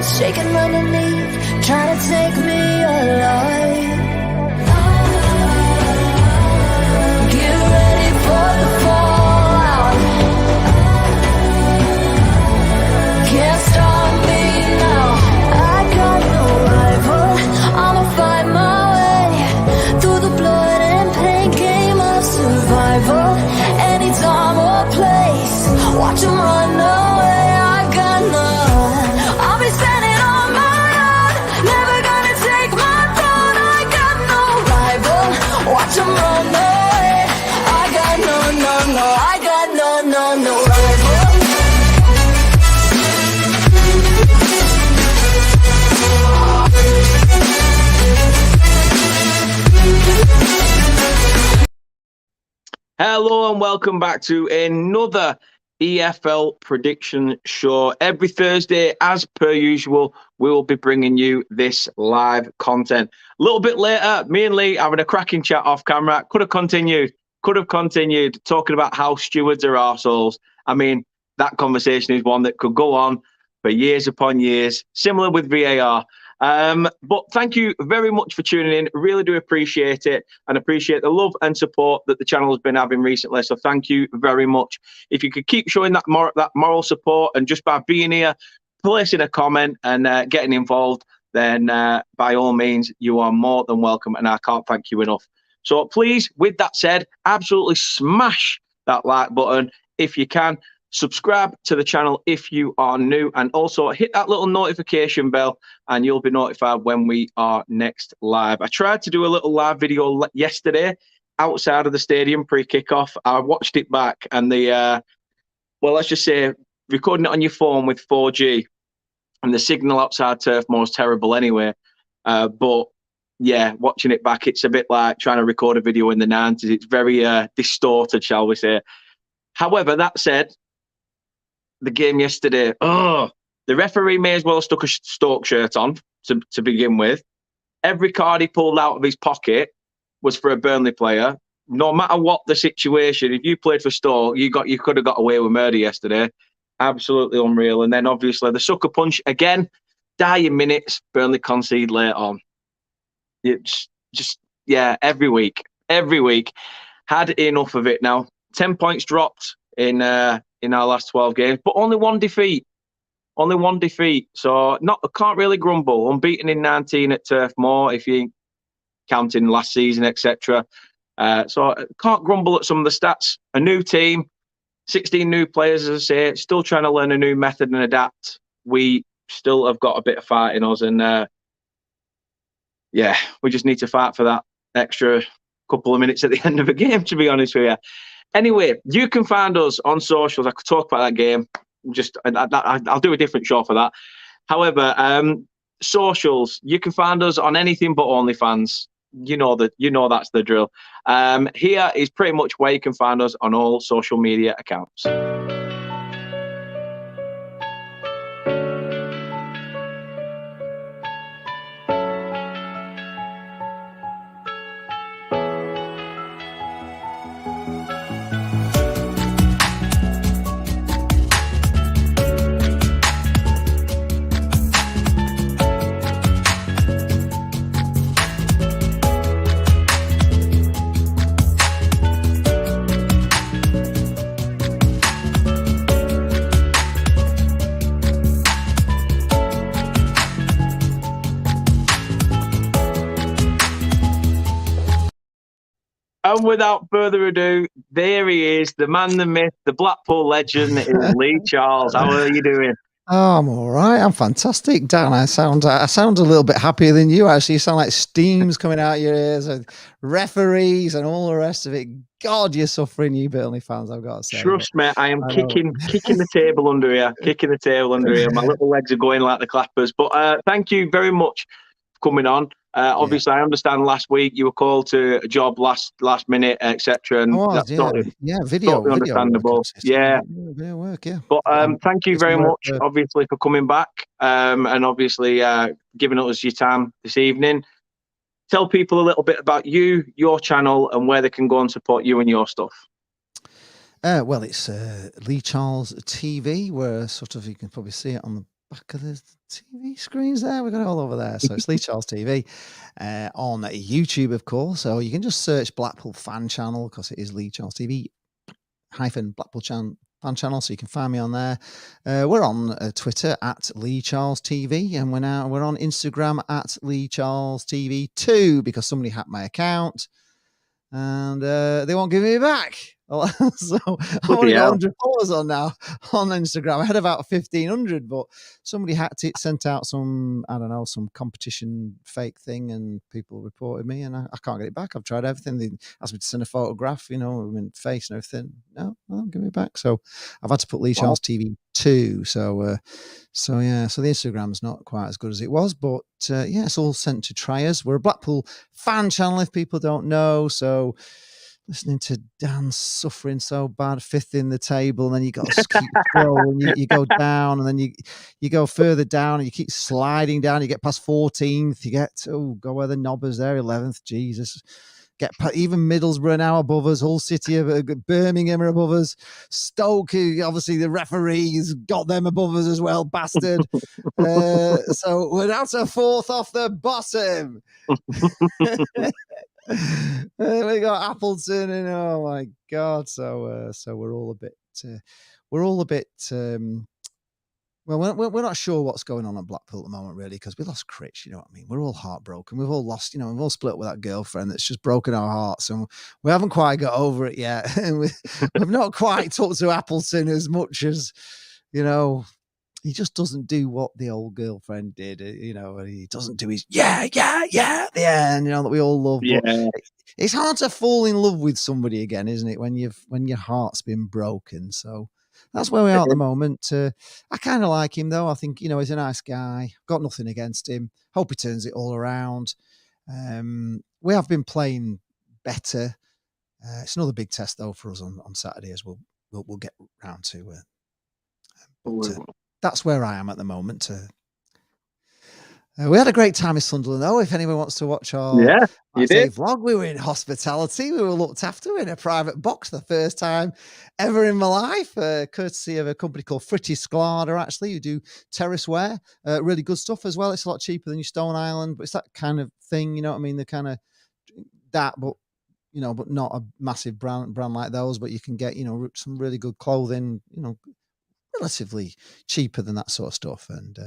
shaking underneath, trying to take me alive. Get ready for the fallout. Can't stop me now. I got no rival. I'ma find my way through the blood and pain, game of survival. Any time or place, watch 'em run away. I got none. I'll be standing on my own, never gonna take my throne. I got no rival. Watch 'em run away. I got no, I got no rival. Hello and welcome back to another EFL prediction show. Every Thursday, as per usual, we will be bringing you this live content. A little bit later, me and Lee having a cracking chat off camera. Could have continued talking about how stewards are arseholes. I mean, that conversation is one that could go on for years upon years, similar with VAR. But thank you very much for tuning in. Really do appreciate it and appreciate the love and support that the channel has been having recently. So thank you very much. If you could keep showing that moral support and just by being here, placing a comment and getting involved, then by all means, you are more than welcome. And I can't thank you enough. So please, with that said, absolutely smash that like button if you can. Subscribe to the channel if you are new, and also hit that little notification bell and you'll be notified when we are next live. I tried to do a little live video yesterday outside of the stadium pre-kickoff. I watched it back and well, let's just say recording it on your phone with 4G and the signal outside Turf Moor is terrible anyway. But yeah, watching it back, it's a bit like trying to record a video in the 90s. It's very distorted, shall we say. However, that said, the game yesterday, the referee may as well have stuck a Stoke shirt on to begin with. Every card he pulled out of his pocket was for a Burnley player. No matter what the situation, if you played for Stoke, you could have got away with murder yesterday. Absolutely unreal. And then obviously the sucker punch again, dying minutes, Burnley concede late on. It's just, yeah, every week. Had enough of it now. 10 points dropped in our last 12 games, but only one defeat. So can't really grumble. Unbeaten in 19 at Turf Moor, if you counting last season, etc. So can't grumble at some of the stats. A new team, 16 new players, as I say, still trying to learn a new method and adapt. We still have got a bit of fight in us, and yeah, we just need to fight for that extra couple of minutes at the end of a game, to be honest with you. Anyway, you can find us on socials. I could talk about that game. I'll do a different show for that. However, socials, you can find us on anything but OnlyFans. You know that's the drill. Here is pretty much where you can find us on all social media accounts. And without further ado, there he is, the man, the myth, the Blackpool legend, is Lee Charles. How are you doing? Oh, I'm all right. I'm fantastic, Dan. I sound a little bit happier than you, actually. You sound like steam's coming out your ears, and referees and all the rest of it. God, you're suffering, you Burnley fans, I've got to say. Trust me, I am kicking the table under here, My little legs are going like the clappers. But thank you very much for coming on. Obviously, I understand last week you were called to a job last minute, etc. And that's video understandable. Video work, yeah. But thank you very much, obviously, for coming back and obviously giving us your time this evening. Tell people a little bit about you, your channel, and where they can go and support you and your stuff. Well, it's Lee Charles TV, where sort of you can probably see it on the back of the TV screens there. We've got it all over there. So it's Lee Charles TV on YouTube, of course. So you can just search Blackpool Fan Channel because it is Lee Charles TV - Blackpool Fan Channel. So you can find me on there. We're on Twitter at Lee Charles TV, and we're on Instagram at Lee Charles TV 2 because somebody hacked my account and they won't give me back. So I've only got 100 followers on now on Instagram. I had about 1,500, but somebody hacked it, sent out some, I don't know, some competition fake thing, and people reported me, and I can't get it back. I've tried everything. They asked me to send a photograph, face and everything. No, give me back. So I've had to put Lee Charles TV 2. So the Instagram's not quite as good as it was, but it's all sent to triers. We're a Blackpool fan channel, if people don't know. So listening to Dan suffering so bad, 5th in the table, and then you got to keep scrolling. You go down, and then you go further down, and you keep sliding down. You get past 14th. You get go where the knobbers there, 11th. Jesus, get even Middlesbrough now above us. Hull City, Birmingham are above us. Stoke, obviously the referees got them above us as well, bastard. So we're down to 4th off the bottom. We got Appleton, and oh my god! So we're all a bit well, we're not sure what's going on at Blackpool at the moment, really, because we lost Critch. You know what I mean? We're all heartbroken. We've all lost. We've all split up with that girlfriend that's just broken our hearts, and we haven't quite got over it yet. And we've not quite talked to Appleton as much as he just doesn't do what the old girlfriend did, and he doesn't do his yeah at the end, that we all love. Yeah. But it's hard to fall in love with somebody again, isn't it? When your heart's been broken. So that's where we are at the moment. I kind of like him though. I think, he's a nice guy. Got nothing against him. Hope he turns it all around. We have been playing better. It's another big test though for us on Saturday, as we'll get round to. That's where I am at the moment. We had a great time in Sunderland, though. If anyone wants to watch our vlog, we were in hospitality. We were looked after in a private box the first time ever in my life, courtesy of a company called Fritty Sklada, actually, who do terrace wear. Really good stuff as well. It's a lot cheaper than your Stone Island, but it's that kind of thing, you know what I mean? They're kind of that, but but not a massive brand like those. But you can get, some really good clothing, relatively cheaper than that sort of stuff. And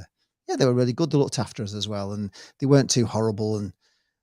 they were really good. They looked after us as well, and they weren't too horrible. And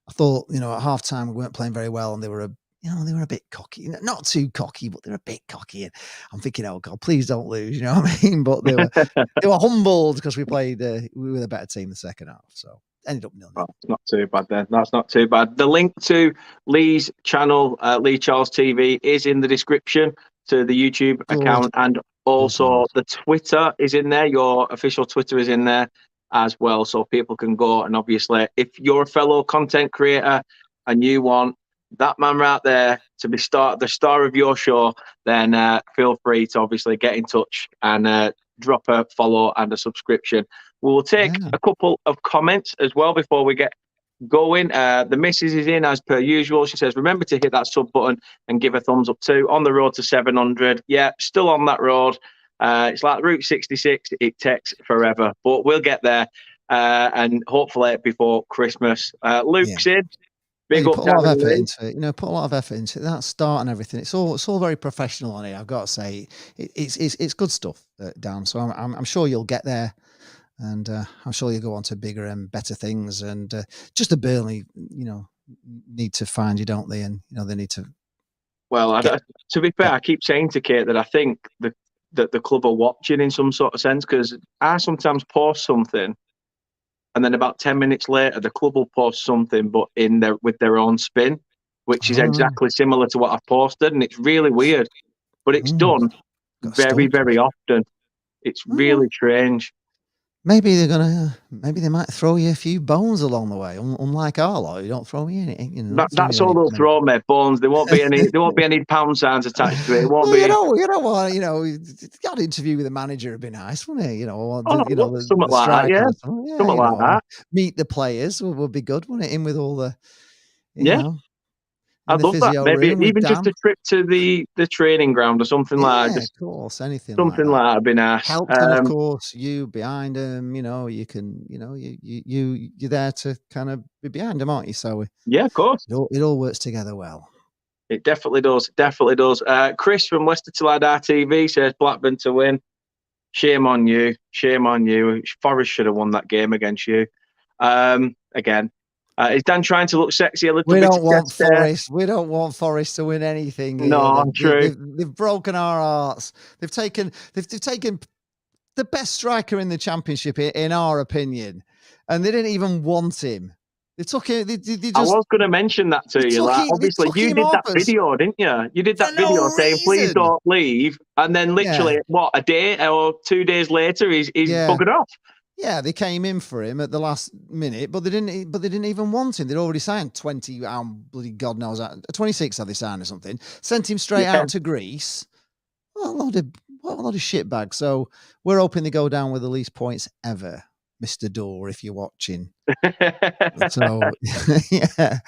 I thought, at half time we weren't playing very well, and they were a bit cocky, not too cocky, but they were a bit cocky. And I'm thinking, oh God, please don't lose, you know what I mean? But they were humbled because we were the better team the second half. So ended up 0-0. Well, it's not too bad then. That's not too bad. The link to Lee's channel, Lee Charles TV, is in the description to the YouTube account, and also the Twitter is in there. Your official Twitter is in there as well, so people can go. And obviously, if you're a fellow content creator and you want that man right there to be the star of your show, then feel free to obviously get in touch and drop a follow and a subscription. We will take a couple of comments as well before we get going. The missus is in as per usual. She says, remember to hit that sub button and give a thumbs up too. On the road to 700. Yeah, still on that road. It's like Route 66. It takes forever, but we'll get there. And hopefully before Christmas. Luke's in. Big up. Put a lot of effort into it. Put a lot of effort into it. That start and everything. It's all very professional on it. I've got to say, it's good stuff, Dan. So I'm sure you'll get there. And I'm sure you'll go on to bigger and better things. And just the Burnley, need to find you, don't they? And they need to. Well, to be fair, I keep saying to Kate that I think that the club are watching in some sort of sense, because I sometimes post something, and then about 10 minutes later, the club will post something, but with their own spin, which is exactly similar to what I've posted, and it's really weird. But it's done very, very often. It's really strange. Maybe they might throw you a few bones along the way, unlike our lot, who don't throw me anything. That's all they'll throw me, bones. There won't be any pound signs attached to it. It won't be. You know what? Got an interview with the manager would be nice, wouldn't it? Something like that. Yeah, something like that. Meet the players would be good, wouldn't it? In with all the, in I'd the love that. physio Maybe room with even just Dan. a trip to the training ground or something like Yeah, that. of course, anything like Something that. like that'd be nice. Helps, and of course, you behind him. You can, you're there to kind of be behind him, aren't you? So Yeah, of course. it all works together well. It definitely does. Definitely does. Chris from Leicester Till I Die TV says Blackburn to win. Shame on you. Shame on you. Forest should have won that game against you. Again, is Dan trying to look sexy a little We bit? don't want Forest. We don't want Forest to win anything here. No, true. They've broken our hearts. They've taken the best striker in the Championship, in our opinion, and they didn't even want him. They took it. They just. I was going to mention that to you. Like, obviously, you did that video, didn't you? You did that video saying, "Please don't leave," and then literally, a day or 2 days later, he's buggered off. Yeah, they came in for him at the last minute, but they didn't even want him. They'd already signed 20. Bloody God knows, 26 had they signed or something. Sent him straight out to Greece. What a load of shitbags. So we're hoping they go down with the least points ever, Mr. Dorr, if you're watching. So yeah.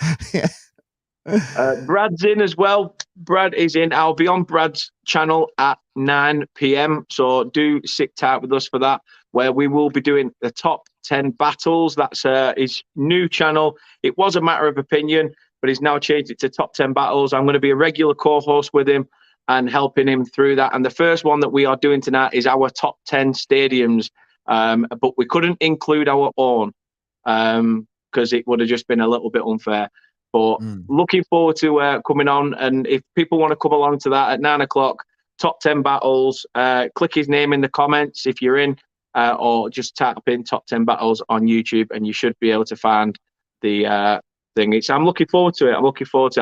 Brad's in as well. Brad is in. I'll be on Brad's channel at 9 p.m. So do sit tight with us for that, where we will be doing the top 10 battles. That's his new channel. It was a matter of opinion, but he's now changed it to top 10 battles. I'm going to be a regular co-host with him and helping him through that. And the first one that we are doing tonight is our top 10 stadiums. But we couldn't include our own because it would have just been a little bit unfair. But looking forward to coming on. And if people want to come along to that at 9 o'clock, top 10 battles, click his name in the comments if you're in, or just tap in top 10 battles on YouTube and you should be able to find the thing. I'm looking forward to it. I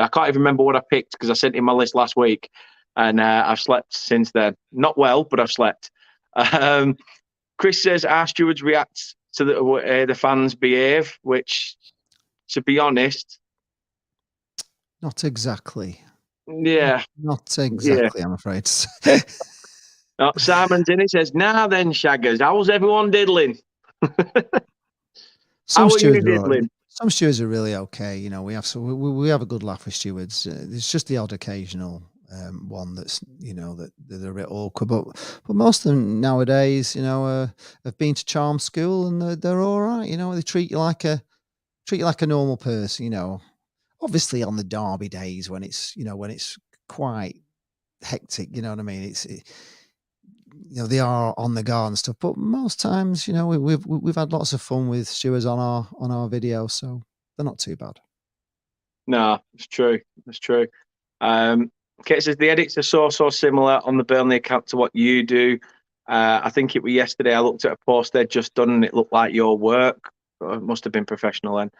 can't even remember what I picked because I sent in my list last week and I've slept since then. Not well, but I've slept. Chris says our stewards react to the fans behave, which, to be honest, not exactly. Yeah. Not exactly, I'm afraid. Simon's in it, says, nah then, shaggers. How's everyone diddling? Some stewards are really okay. We have a good laugh with stewards. It's just the odd occasional one that's that they're a bit awkward, but most of them nowadays have been to charm school and they're all right. They treat you like a normal person. Obviously on the derby days when it's quite hectic, you know what I mean, they are on the guard and stuff, but most times we've had lots of fun with stewards on our videos, so they're not too bad. No, it's true. Kate says the edits are so similar on the Burnley account to what you do. I think it was yesterday I looked at a post they'd just done and it looked like your work. It must have been professional then.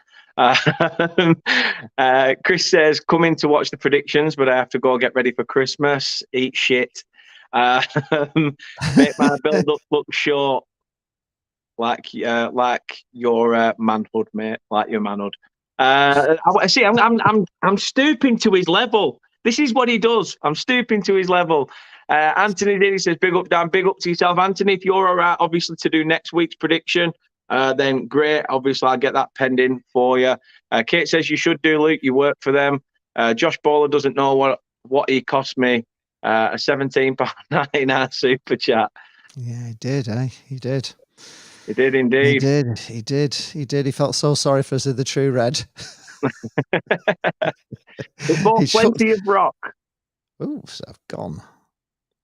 Chris says, come in to watch the predictions, but I have to go get ready for Christmas. Eat shit. Make my build-up look short. Like your manhood, mate. Like your manhood. See, I'm stooping to his level. This is what he does. I'm stooping to his level. Anthony Diddy says, big up, Dan. Big up to yourself. Anthony, if you're all right, obviously, to do next week's prediction, then great. Obviously, I'll get that penned in for you. Kate says you should do, Luke. You work for them. Josh Bowler doesn't know what he cost me. A £17.99 super chat. Yeah, he did, He did. He did indeed. He did. He felt so sorry for us at the True Red. They bought plenty of rock. Oops, I've gone.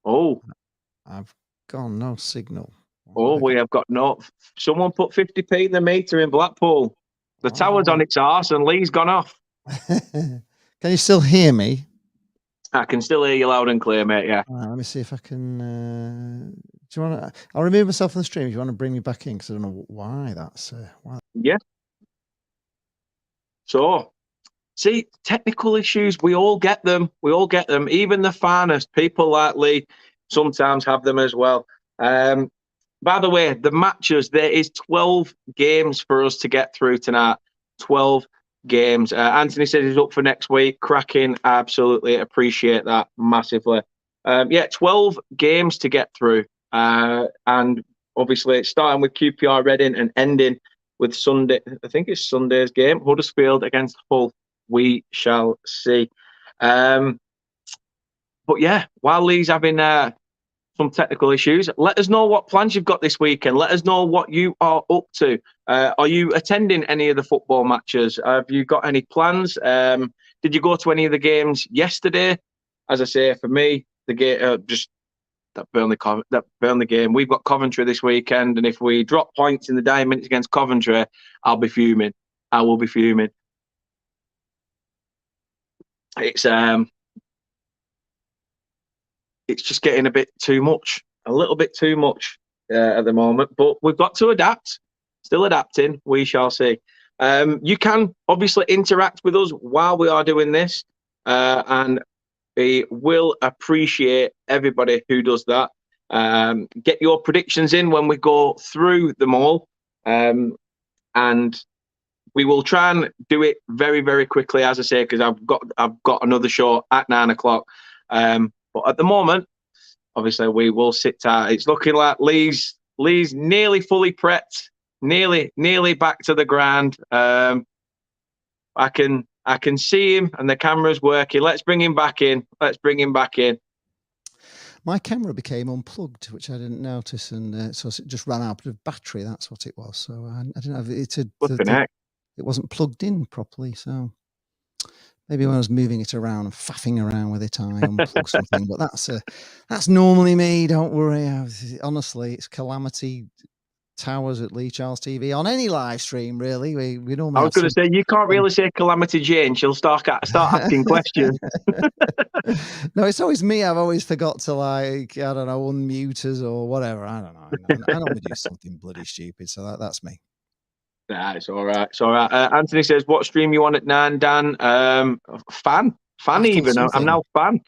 Oh. I've gone. No signal. We have got no. Someone put 50p in the meter in Blackpool. The tower's on its arse and Lee's gone off. Can you still hear me? I can still hear you loud and clear, mate. Yeah. All right, let me see if I can. Do you want to? I'll remove myself from the stream. Do you want to bring me back in? Because I don't know why that's. Why. Yeah. So, see, technical issues. We all get them. Even the finest people like Lee sometimes have them as well. By the way, the matches, there is 12 games for us to get through tonight. 12 games. Anthony said he's up for next week. Cracking. Absolutely appreciate that massively. 12 games to get through. And obviously it's starting with QPR Reading and ending with Sunday. I think it's Sunday's game, Huddersfield against Hull. we shall see. But yeah, while Lee's having some technical issues, let us know what plans you've got this weekend. Let us know what you are up to. Are you attending any of the football matches? Have you got any plans? Did you go to any of the games yesterday? As I say, for me, the game just that Burnley game. We've got Coventry this weekend, and if we drop points in the dying minutes against Coventry, I'll be fuming. I will be fuming. It's just getting a bit too much, a little bit too much at the moment. But we've got to adapt. Still adapting. We shall see. You can obviously interact with us while we are doing this, and we will appreciate everybody who does that. Get your predictions in when we go through them all, and we will try and do it very, very quickly, as I say, because I've got another show at 9 o'clock. But at the moment, obviously, we will sit tight. It's looking like Lee's nearly fully prepped, nearly back to the ground. I can see him, and the camera's working. Let's bring him back in. My camera became unplugged, which I didn't notice, and so it just ran out of battery. That's what it was. So I didn't have it. It wasn't plugged in properly. So maybe when I was moving it around and faffing around with it, I unplugged something. But that's normally me. Don't worry. Honestly, it's Calamity Towers at Lee Charles TV on any live stream. Really, we normally. I was going to say you can't really say Calamity Jane. She'll start asking questions. No, it's always me. I've always forgot to unmute us or whatever. I don't know. I normally do something bloody stupid. So that's me. Nah, it's all right. Anthony says, "What stream you on at 9, Dan?" Fan even. I'm now fan.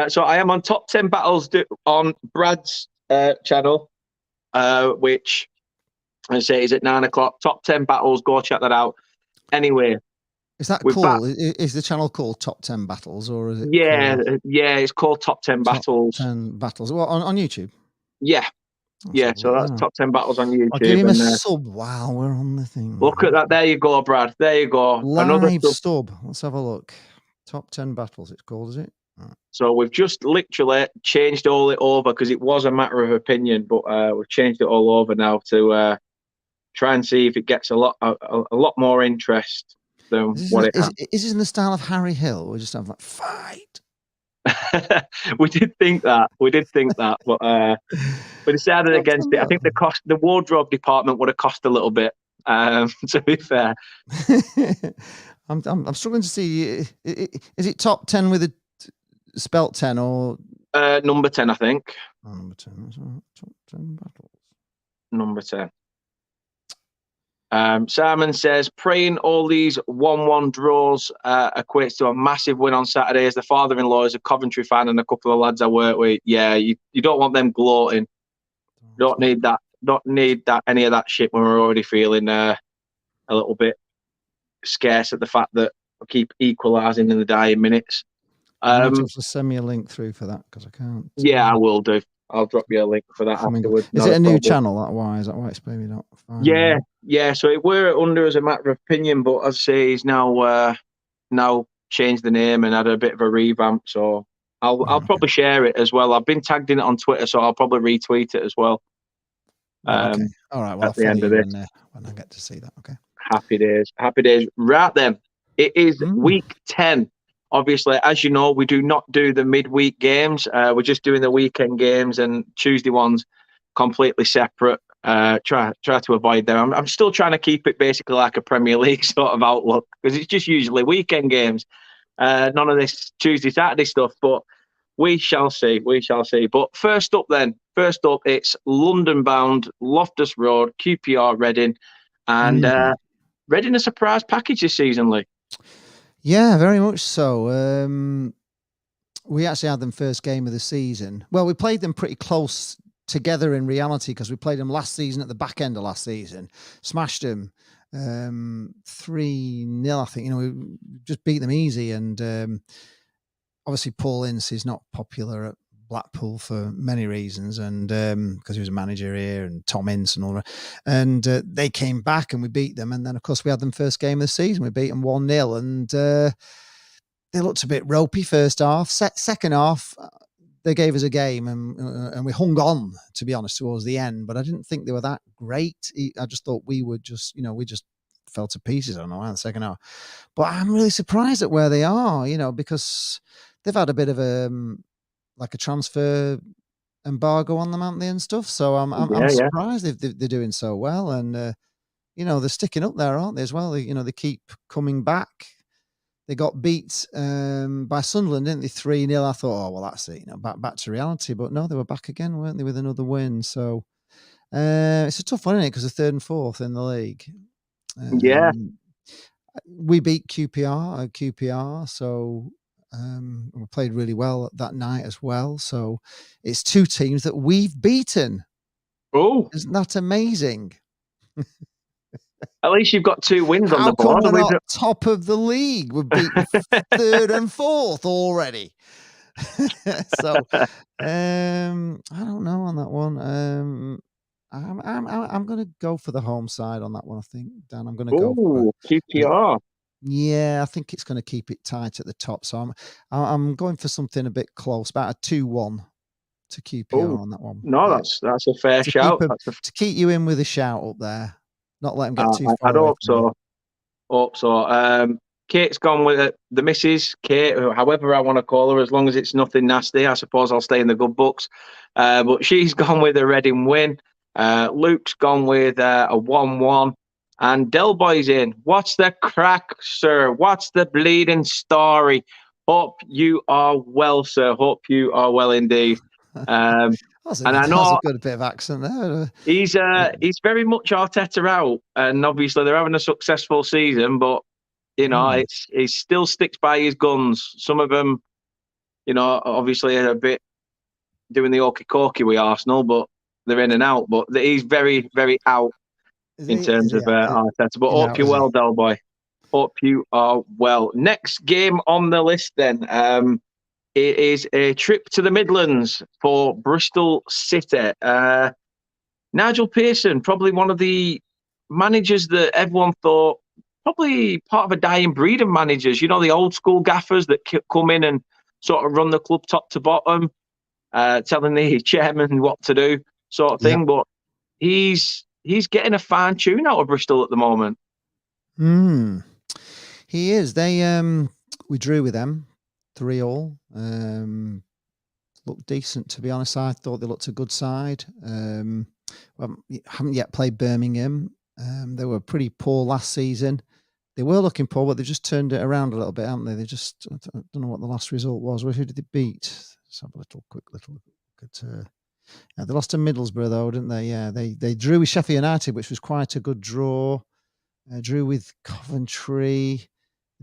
So I am on Top 10 Battles on Brad's channel, which I say is at 9 o'clock. Top 10 Battles. Go check that out. Anyway, is that cool? Is the channel called Top 10 Battles, or is it? Yeah, it's called Top 10 Battles. 10 Battles. Well, on YouTube. Yeah. So that's Top 10 Battles on YouTube. I'll give him a sub while we're on the thing. Look at that. There you go, Brad. There you go. Live stub. Let's have a look. Top 10 Battles, it's called, is it? Right. So we've just literally changed all it over because it was a matter of opinion, but we've changed it all over now to try and see if it gets a lot more interest than what it has. Is this in the style of Harry Hill? We just have like fight. we did think that, but decided against it. I think the wardrobe department would have cost a little bit. To be fair, I'm struggling to see. Is it top 10 with a spelt 10 or number 10? I think. Oh, number 10. Top 10 Battles. Number 10. Simon says, praying all these 1-1 draws equates to a massive win on Saturday. As the father-in-law is a Coventry fan and a couple of lads I work with. Yeah, you don't want them gloating. Don't need that. Don't need that. Any of that shit when we're already feeling a little bit scarce at the fact that we keep equalising in the dying minutes. Just send me a link through for that because I can't. Yeah, I will do. I'll drop you a link for that afterwards. Is it a new channel? Is that why it's maybe not? Yeah. So it were under as a matter of opinion, but as I say, he's now changed the name and had a bit of a revamp. So I'll probably share it as well. I've been tagged in it on Twitter, so I'll probably retweet it as well. Okay. All right. Well, at the end of this, when I get to see that. Okay. Happy days. Right then, it is week 10. Obviously, as you know, we do not do the midweek games. We're just doing the weekend games, and Tuesday ones completely separate. Try to avoid them. I'm still trying to keep it basically like a Premier League sort of outlook because it's just usually weekend games. None of this Tuesday, Saturday stuff, but we shall see. But first up, it's London-bound Loftus Road, QPR Reading, and Reading a surprise package this season, Lee. Yeah, very much so. We actually had them first game of the season. Well, we played them pretty close together in reality because we played them last season at the back end of last season, smashed them 3-0. I think we just beat them easy, and obviously Paul Ince is not popular at Blackpool for many reasons, and because he was a manager here, and Tom Ince and all that. And they came back and we beat them. And then, of course, we had them first game of the season. We beat them 1-0, and they looked a bit ropey first half. Second half, they gave us a game, and we hung on, to be honest, towards the end. But I didn't think they were that great. I just thought we would just, we just fell to pieces. I don't know, in the second half. But I'm really surprised at where they are, because they've had a bit of a transfer embargo on them, haven't they, and stuff. So I'm surprised they're doing so well, and they're sticking up there, aren't they, as well? They keep coming back. They got beat by Sunderland, didn't they? 3-0. I thought, oh well, that's it, back to reality. But no, they were back again, weren't they, with another win? So it's a tough one, isn't it? Because they're 3rd and 4th in the league. We beat QPR at QPR, so we played really well that night as well. So it's 2 teams that we've beaten. Oh, isn't that amazing? At least you've got 2 wins on the board. How come we're not top of the league? We've beaten 3rd and 4th already. So I don't know on that one. I'm going to go for the home side on that one. I think, Dan. I'm going to go for QPR. Yeah, I think it's going to keep it tight at the top. So I'm going for something a bit close, about a 2-1 to QPR on that one. No, that's a fair shout. To keep you in with a shout up there, not let them get too far. I'd hope so. Kate's gone with the missus, Kate, however I want to call her, as long as it's nothing nasty. I suppose I'll stay in the good books. But she's gone with a Reading win. Luke's gone with a 1-1. And Del Boy's in. What's the crack, sir? What's the bleeding story? Hope you are well, sir. Hope you are well indeed. And I know a good bit of accent there. He's very much Arteta out, and obviously they're having a successful season, but he still sticks by his guns. Some of them, obviously are a bit doing the okey-cokey with Arsenal, but they're in and out. But he's very, very out in terms of Arteta. But hope you're well, Del Boy. Hope you are well. Next game on the list then. It is a trip to the Midlands for Bristol City. Nigel Pearson, probably one of the managers that everyone thought probably part of a dying breed of managers. The old school gaffers that come in and sort of run the club top to bottom, telling the chairman what to do, sort of thing. But he's getting a fine tune out of Bristol at the moment. He is. We drew with them 3-3. Looked decent, to be honest. I thought they looked a good side. Haven't yet played Birmingham. They were pretty poor last season. They were looking poor, but they've just turned it around a little bit, haven't they? I don't know what the last result was. Who did they beat? Let's have a quick look at. They lost to Middlesbrough, though, didn't they? Yeah, they drew with Sheffield United, which was quite a good draw. Drew with Coventry.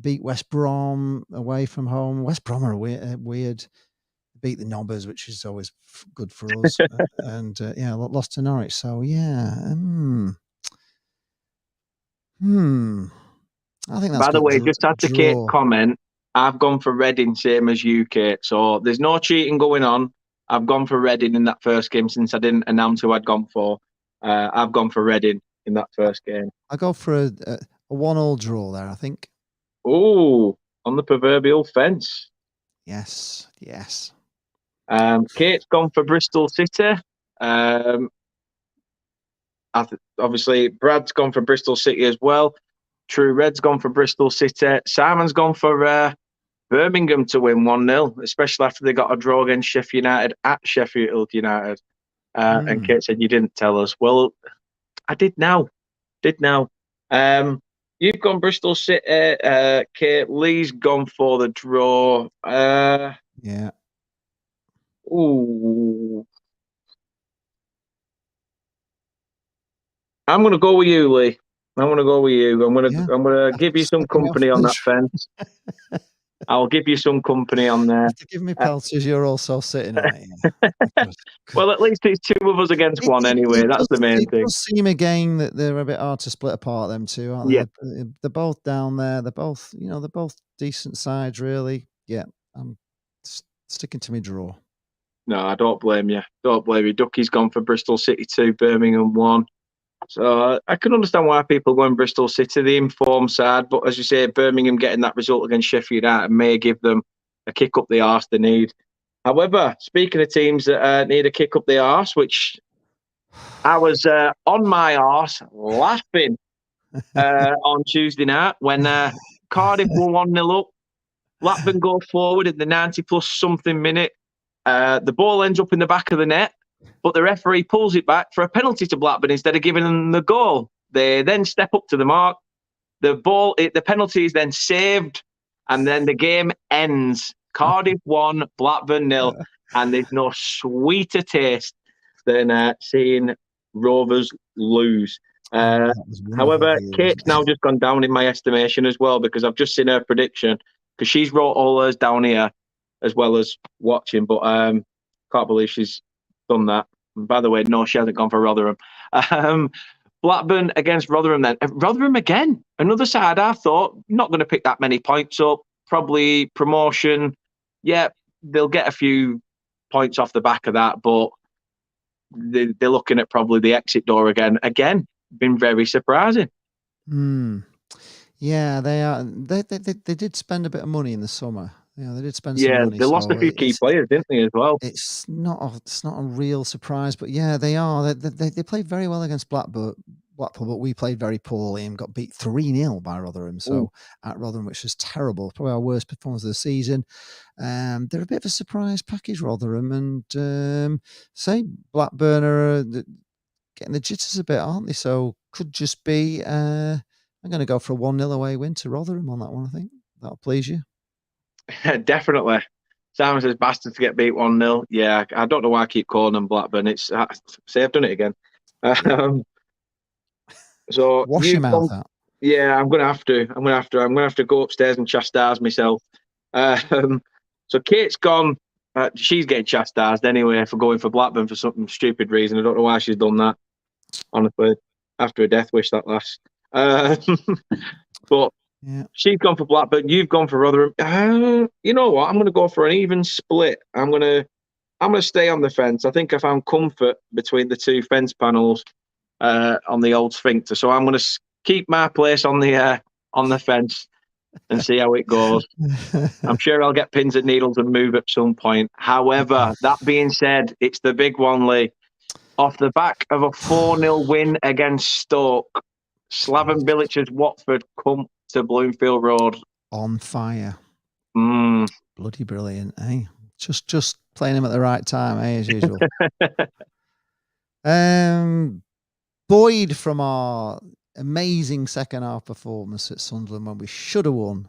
Beat West Brom away from home. West Brom are weird. Beat the Nobbers, which is always good for us. And lost to Norwich. So I think that's. By the way, just had to Kate comment. I've gone for Reading, same as you, Kate. So there's no cheating going on. I've gone for Reading in that first game since I didn't announce who I'd gone for. I've gone for Reading in that first game. I go for a 1-1 draw there, I think. Oh, on the proverbial fence. Yes. Kate's gone for Bristol City. Obviously, Brad's gone for Bristol City as well. True Red's gone for Bristol City. Simon's gone for Birmingham to win 1-0, especially after they got a draw against Sheffield United at Sheffield United. And Kate said, you didn't tell us. Well, I did now. You've gone Bristol City. Kate, Lee's gone for the draw. Yeah. Ooh. I'm going to go with you, Lee. I'm going to give you some company on that fence. I'll give you some company on there. Give me pelters. You're also sitting on it. Well, at least it's 2 of us against 1 anyway. That's the main thing. It does seem again that they're a bit hard to split apart, them two, aren't they? Yeah. They're both down there. They're both decent sides, really. Yeah, I'm sticking to my draw. No, I don't blame you. Don't blame you. Ducky's gone for Bristol City 2, Birmingham 1. So I can understand why people go in Bristol City, the informed side. But as you say, Birmingham getting that result against Sheffield United may give them a kick up the arse they need. However, speaking of teams that need a kick up the arse, which I was on my arse laughing on Tuesday night when Cardiff were 1-0 up. Blackburn go forward in the 90 plus something minute. The ball ends up in the back of the net, but the referee pulls it back for a penalty to Blackburn instead of giving them the goal. They then step up to the mark. The penalty is then saved, and then the game ends. Cardiff 1, Blackburn 0, and there's no sweeter taste than seeing Rovers lose. However, Kate's now just gone down in my estimation as well, because I've just seen her prediction, because she's wrote all hers down here as well as watching, but can't believe she's done that. And by the way, no, she hasn't gone for Rotherham. Blackburn against Rotherham then. Rotherham again, another side I thought not going to pick that many points up, probably promotion. Yeah, they'll get a few points off the back of that, but they're looking at probably the exit door again. Again, been very surprising. Yeah, they are. They did spend a bit of money in the summer. Yeah, they did spend some money. They lost a few key players, didn't they, as well? It's not a real surprise, but yeah, they are. They played very well against Blackpool, but we played very poorly and got beat 3-0 by Rotherham. So at Rotherham, which was terrible, probably our worst performance of the season. They're a bit of a surprise package, Rotherham, and say Blackburn are getting the jitters a bit, aren't they? So could just be. I'm going to go for a 1-0 away win to Rotherham on that one. I think that'll please you. Definitely. Simon says bastards to get beat 1-0. Yeah, I don't know why I keep calling them Blackburn. It's say I've done it again. So wash your mouth out. Yeah, I'm gonna have to go upstairs and chastise myself. So Kate's gone. She's getting chastised anyway for going for Blackburn for some stupid reason. I don't know why she's done that. Honestly, after a death wish that lasts. But yeah. She's gone for Blackburn. You've gone for Rotherham. You know what? I'm going to go for an even split. I'm going to stay on the fence. I think I found comfort between the two fence panels on the old sphincter. So I'm going to keep my place on the fence and see how it goes. I'm sure I'll get pins and needles and move at some point. However, that being said, it's the big one, Lee. Off the back of a 4-0 win against Stoke, Slaven Bilic's Watford come to Bloomfield Road on fire. Bloody brilliant, eh? Just playing him at the right time, eh? As usual. Boyd from our amazing second half performance at Sunderland when we should have won.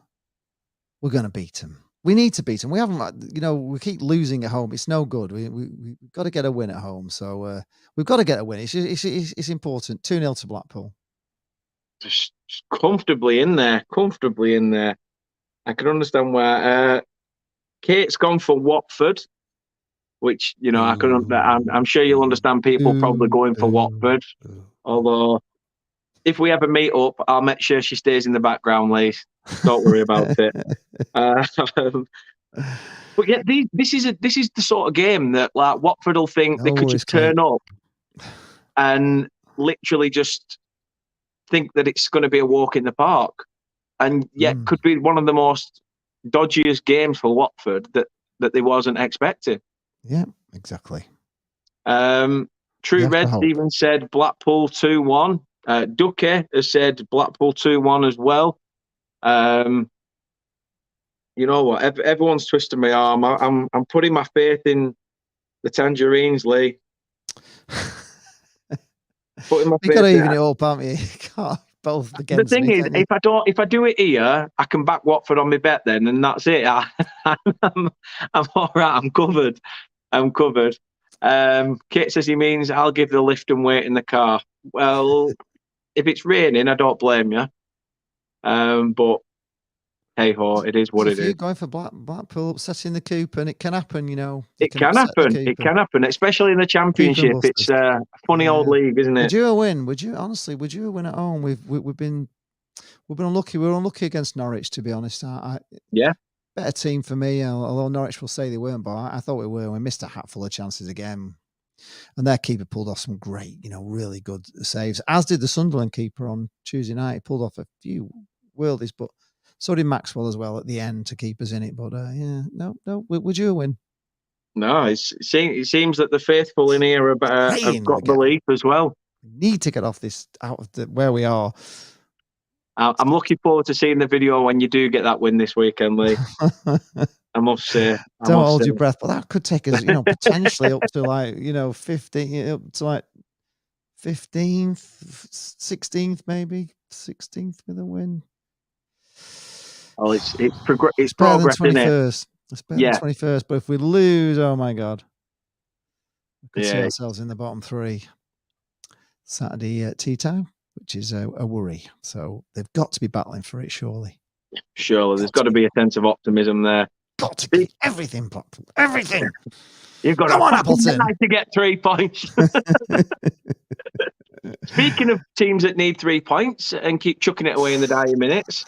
We're going to beat him. We need to beat him. We haven't, we keep losing at home. It's no good. We've got to get a win at home. So we've got to get a win. It's important. 2-0 to Blackpool. Just comfortably in there. I can understand where Kate's gone for Watford, which I'm sure you'll understand people probably going for Watford. Although, if we ever meet up, I'll make sure she stays in the background, Lee. Don't worry about it. But yeah, this is the sort of game that like Watford will think they could just turn up and literally just think that it's going to be a walk in the park, and yet could be one of the most dodgiest games for Watford that they wasn't expecting. Yeah, exactly. True Red even said Blackpool 2-1. Duque has said Blackpool 2-1 as well. You know what? Everyone's twisting my arm. I'm putting my faith in the Tangerines, Lee. You've got to even it up, haven't you? You can't both against the thing is, if I do it here, I can back Watford on my bet then, and that's it. I'm all right. I'm covered. Kit says he means I'll give the lift and wait in the car. Well, if it's raining, I don't blame you. But hey ho, it is what it is. You're going for Blackpool upsetting the Coop, and it can happen, It can happen, especially in the Championship. It's a funny old league, isn't it? Would you win? Would you win at home? We've been unlucky. We were unlucky against Norwich, to be honest. Yeah. better team for me. Although Norwich will say they weren't, but I thought we were. We missed a hatful of chances again. And their keeper pulled off some great, really good saves, as did the Sunderland keeper on Tuesday night. He pulled off a few worldies, but so did Maxwell as well at the end to keep us in it. But no, would you win? No, it seems that the faithful in here have got belief as well. We need to get off this out of where we are. I'm looking forward to seeing the video when you do get that win this weekend, Lee. I must say. Don't hold your breath, but that could take us, potentially up to 15, up to 15th, 16th, maybe 16th with a win. Oh, it's progress, isn't it? It's better than 21st, but if we lose, oh my God, we could see ourselves in the bottom three. Saturday tea time, which is a worry. So they've got to be battling for it, surely. Surely, there's got to be a sense of optimism there. Got to be everything, Blackpool. Everything. You've got to get 3 points. Speaking of teams that need 3 points and keep chucking it away in the dying minutes,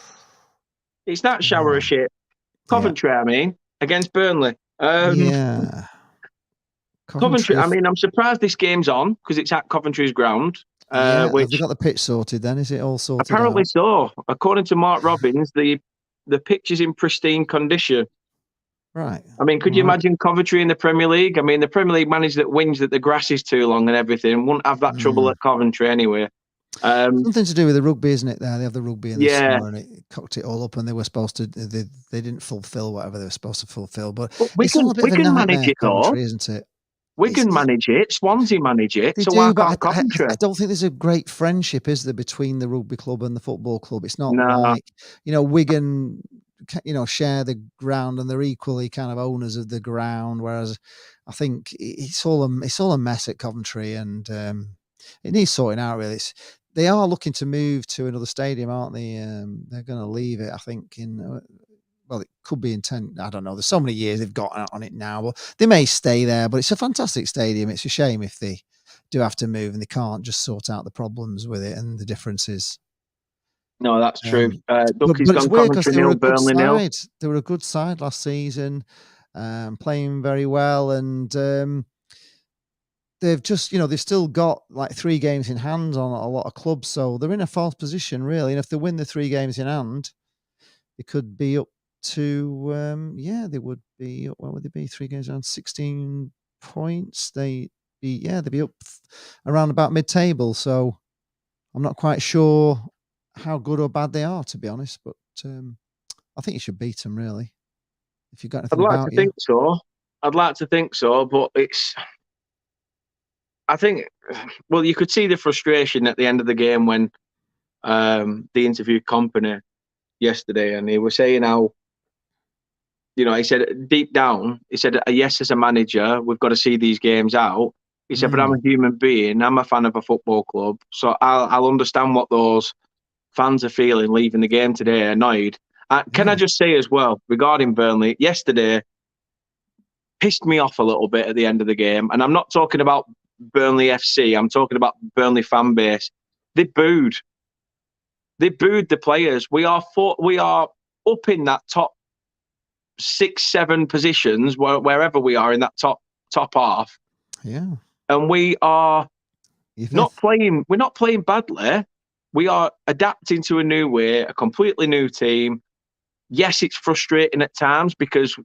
it's that shower of shit. Coventry, I mean, against Burnley. Coventry, I mean, I'm surprised this game's on because it's at Coventry's ground. Have they got the pitch sorted then? Is it all sorted? Apparently so. According to Mark Robbins, the pitch is in pristine condition. Right. I mean, could you imagine Coventry in the Premier League? I mean, the Premier League manager that whinges that the grass is too long and everything wouldn't have that trouble at Coventry anyway. Something to do with the rugby, isn't it? There, they have the rugby in the summer, and it cocked it all up, and they were supposed to. They didn't fulfil whatever they were supposed to fulfil. But we can manage it, though, isn't it? We can manage it. Swansea manage it. So why can't Coventry? I don't think there's a great friendship, is there, between the rugby club and the football club? It's not like Wigan. Share the ground and they're equally kind of owners of the ground. Whereas I think it's all a mess at Coventry, and it needs sorting out. Really, they are looking to move to another stadium, aren't they? They're going to leave it, I think, it could be in 10. I don't know. There's so many years they've got on it now, but they may stay there. But it's a fantastic stadium. It's a shame if they do have to move and they can't just sort out the problems with it and the differences. No, that's true. Ducky's gone Coventry nil, Burnley nil. They were a good side last season, playing very well, and they've just, they've still got like 3 games in hand on a lot of clubs, so they're in a false position, really. And if they win the 3 games in hand, they could be up to, they would be, what would they be? 3 games on 16 points. They'd be up around about mid-table, so I'm not quite sure how good or bad they are, to be honest, but I think you should beat them, really. If you've got anything I'd like to think so, but I think, you could see the frustration at the end of the game when they interviewed Company yesterday, and he was saying how, he said deep down, he said, yes, as a manager, we've got to see these games out. He said, but I'm a human being. I'm a fan of a football club, so I'll understand what those fans are feeling leaving the game today, annoyed. Can I just say as well, regarding Burnley, yesterday pissed me off a little bit at the end of the game. And I'm not talking about Burnley FC. I'm talking about Burnley fan base. They booed the players. We are up in that top 6-7 positions, wherever we are in that top half. Yeah. And we are not playing. We're not playing badly. We are adapting to a new way, a completely new team. Yes, it's frustrating at times because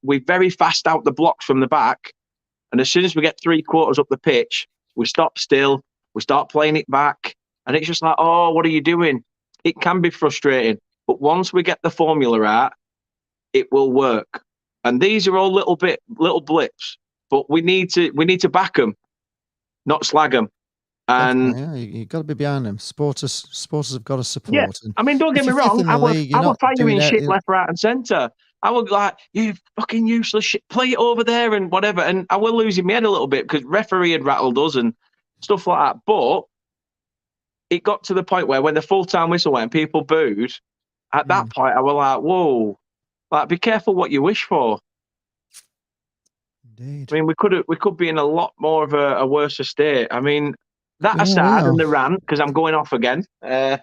we're very fast out the blocks from the back. And as soon as we get 3/4 up the pitch, we stop still, we start playing it back. And it's just like, oh, what are you doing? It can be frustrating. But once we get the formula out, it will work. And these are all little blips. But we need to back them, not slag them. And you've got to be behind them. Supporters have got to support. Yeah, I mean, don't get me wrong. I was firing shit left, right, and centre. I was like, you fucking useless shit. Play it over there and whatever. And I was losing my head a little bit because referee had rattled us and stuff like that. But it got to the point where when the full-time whistle went and people booed, at that point I was like, whoa, like be careful what you wish for. Indeed. I mean, we could be in a lot more of a worse state. I mean, that aside, and the rant, because I'm going off again. What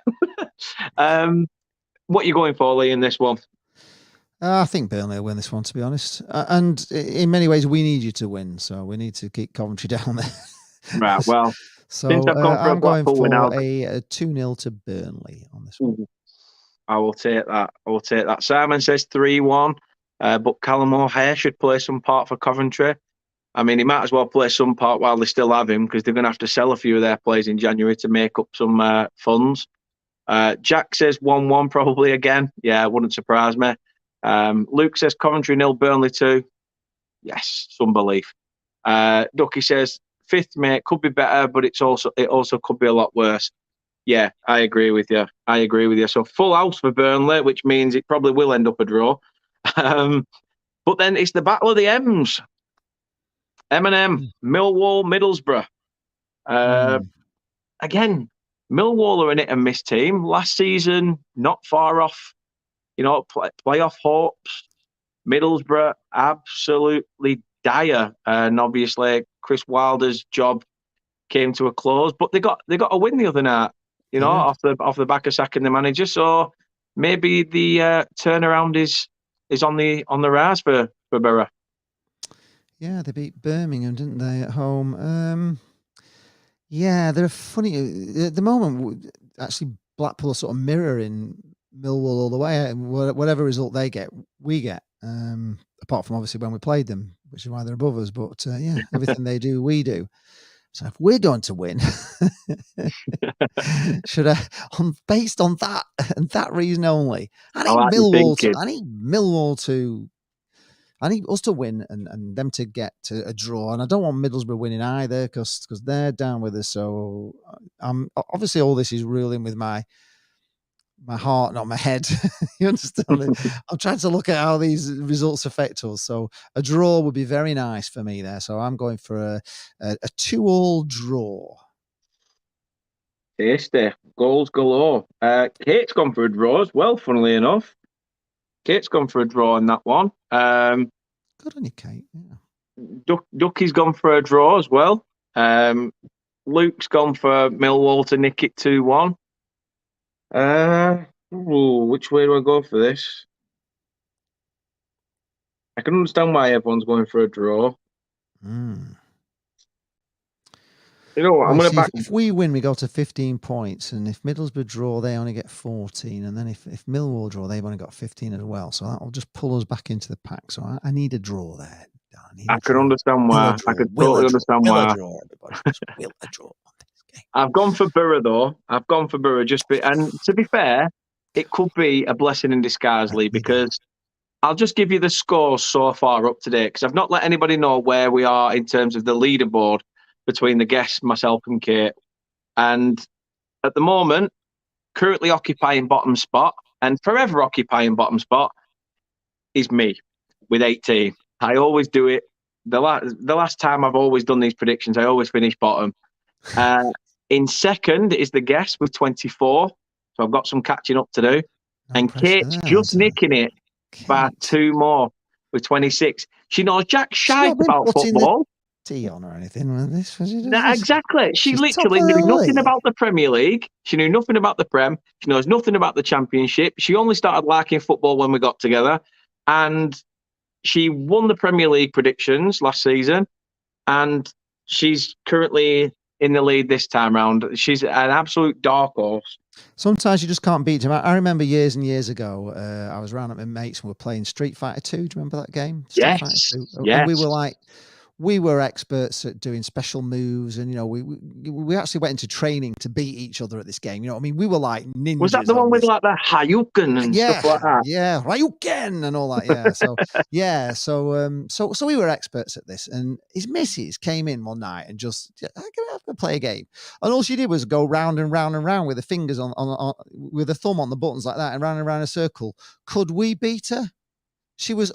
are you going for, Lee, in this one? I think Burnley will win this one, to be honest. And in many ways, we need you to win. So we need to keep Coventry down there. Right. Well, since So I've gone for a I'm going Blackpool win, for a 2-0 to Burnley on this one. I will take that. I will take that. Simon says 3-1, but Callum O'Hare should play some part for Coventry. I mean, he might as well play some part while they still have him, because they're going to have to sell a few of their players in January to make up some funds. Jack says 1-1 probably again. Yeah, it wouldn't surprise me. Luke says Coventry 0, Burnley 2. Yes, some belief. Ducky says 5th, mate, could be better, but it also could be a lot worse. Yeah, I agree with you. So full house for Burnley, which means it probably will end up a draw. But then it's the battle of the M's. M&M, Millwall, Middlesbrough. Again, Millwall are an hit and miss team. Last season, not far off, playoff hopes. Middlesbrough, absolutely dire. And obviously, Chris Wilder's job came to a close, but they got a win the other night, off the back of sacking the manager. So maybe the turnaround is on the rise for Borough. Yeah, they beat Birmingham, didn't they, at home? Yeah, they're funny. At the moment, actually, Blackpool are sort of mirroring Millwall all the way. Whatever result they get, we get. Apart from, obviously, when we played them, which is why they're above us. But, yeah, everything they do, we do. So if we're going to win, based on that and that reason only, I need us to win and them to get to a draw. And I don't want Middlesbrough winning either because they're down with us. So obviously all this is ruling with my heart, not my head. You understand? I'm trying to look at how these results affect us. So a draw would be very nice for me there. So I'm going for a 2-2 draw. Tasty. Goals galore. Kate's gone for a draw as well, funnily enough. Kate's gone for a draw in that one. Good on you, Kate. Yeah. Ducky's gone for a draw as well. Luke's gone for Millwall to nick it 2-1. Which way do I go for this? I can understand why everyone's going for a draw. You know what? I'm going to back. If we win, we go to 15 points, and if Middlesbrough draw, they only get 14, and then if Millwall draw, they've only got 15 as well. So that'll just pull us back into the pack. So I need a draw there. I can understand why. I could totally understand why. Will a draw. I've gone for Borough though. And to be fair, it could be a blessing in disguise, Lee, because I'll just give you the scores so far up to date, because I've not let anybody know where we are in terms of the leaderboard between the guests, myself and Kate. And at the moment, currently occupying bottom spot and forever occupying bottom spot is me with 18. I always do it. The last time I've always done these predictions, I always finish bottom. In second is the guest with 24. So I've got some catching up to do. And Kate's just nicking it by 2 more with 26. She knows jack shite about football. Tea on or anything with this. Exactly. She literally knew nothing about the Premier League. She knew nothing about the Prem. She knows nothing about the Championship. She only started liking football when we got together. And she won the Premier League predictions last season. And she's currently in the lead this time round. She's an absolute dark horse. Sometimes you just can't beat him. I remember years and years ago, I was round at my mates and we were playing Street Fighter 2. Do you remember that game? Street Fighter 2. Yes. And we were experts at doing special moves, and we actually went into training to beat each other at this game. I mean, we were like ninjas. Was that the one with like the Hayuken and stuff like that? Yeah, Ryuken and all that. Yeah, so we were experts at this. And his missus came in one night and just, I'm gonna have to play a game, and all she did was go round and round and round with the fingers on with the thumb on the buttons like that, and round a circle. Could we beat her? She was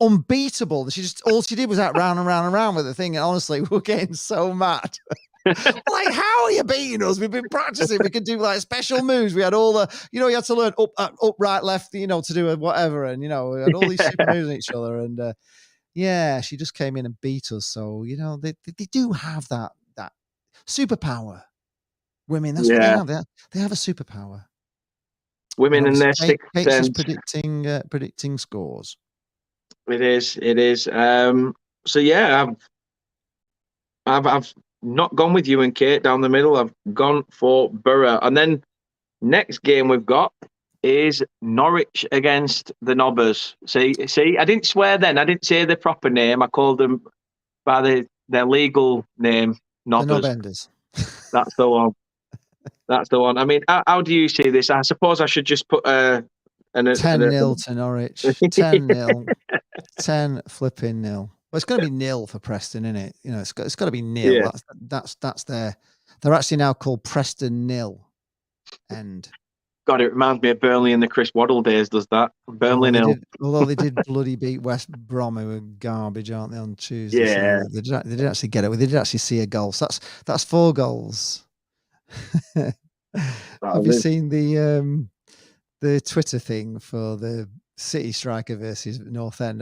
unbeatable. All she did was that round and round and round with the thing, and honestly, we were getting so mad. Like, how are you beating us? We've been practicing. We could do like special moves. We had all the, you had to learn up, right, left, to do whatever, and we had all these super moves on each other, and she just came in and beat us. So they do have that superpower. Women, that's what they have. They have a superpower. Women in their sixth Kate's sense. just predicting scores. It is. So yeah, I've not gone with you and Kate down the middle. I've gone for Borough. And then next game we've got is Norwich against the Nobbers. See, I didn't swear then. I didn't say the proper name. I called them by their legal name, Nobbers. The Knobbenders. That's the one. That's the one. I mean, how do you see this? I suppose I should just put 10-0 to Norwich. 10-0. 10 flipping nil. Well, it's going to be nil for Preston, isn't it? You know, it's got to be nil. Yeah. That's they're actually now called Preston nil. End. God, it reminds me of Burnley in the Chris Waddle days. Does that Burnley nil? Although they did bloody beat West Brom, who were garbage, aren't they, on Tuesday? Yeah, so they did actually get it. They did actually see a goal. So that's 4 goals. Have you seen the Twitter thing for the City striker versus North End?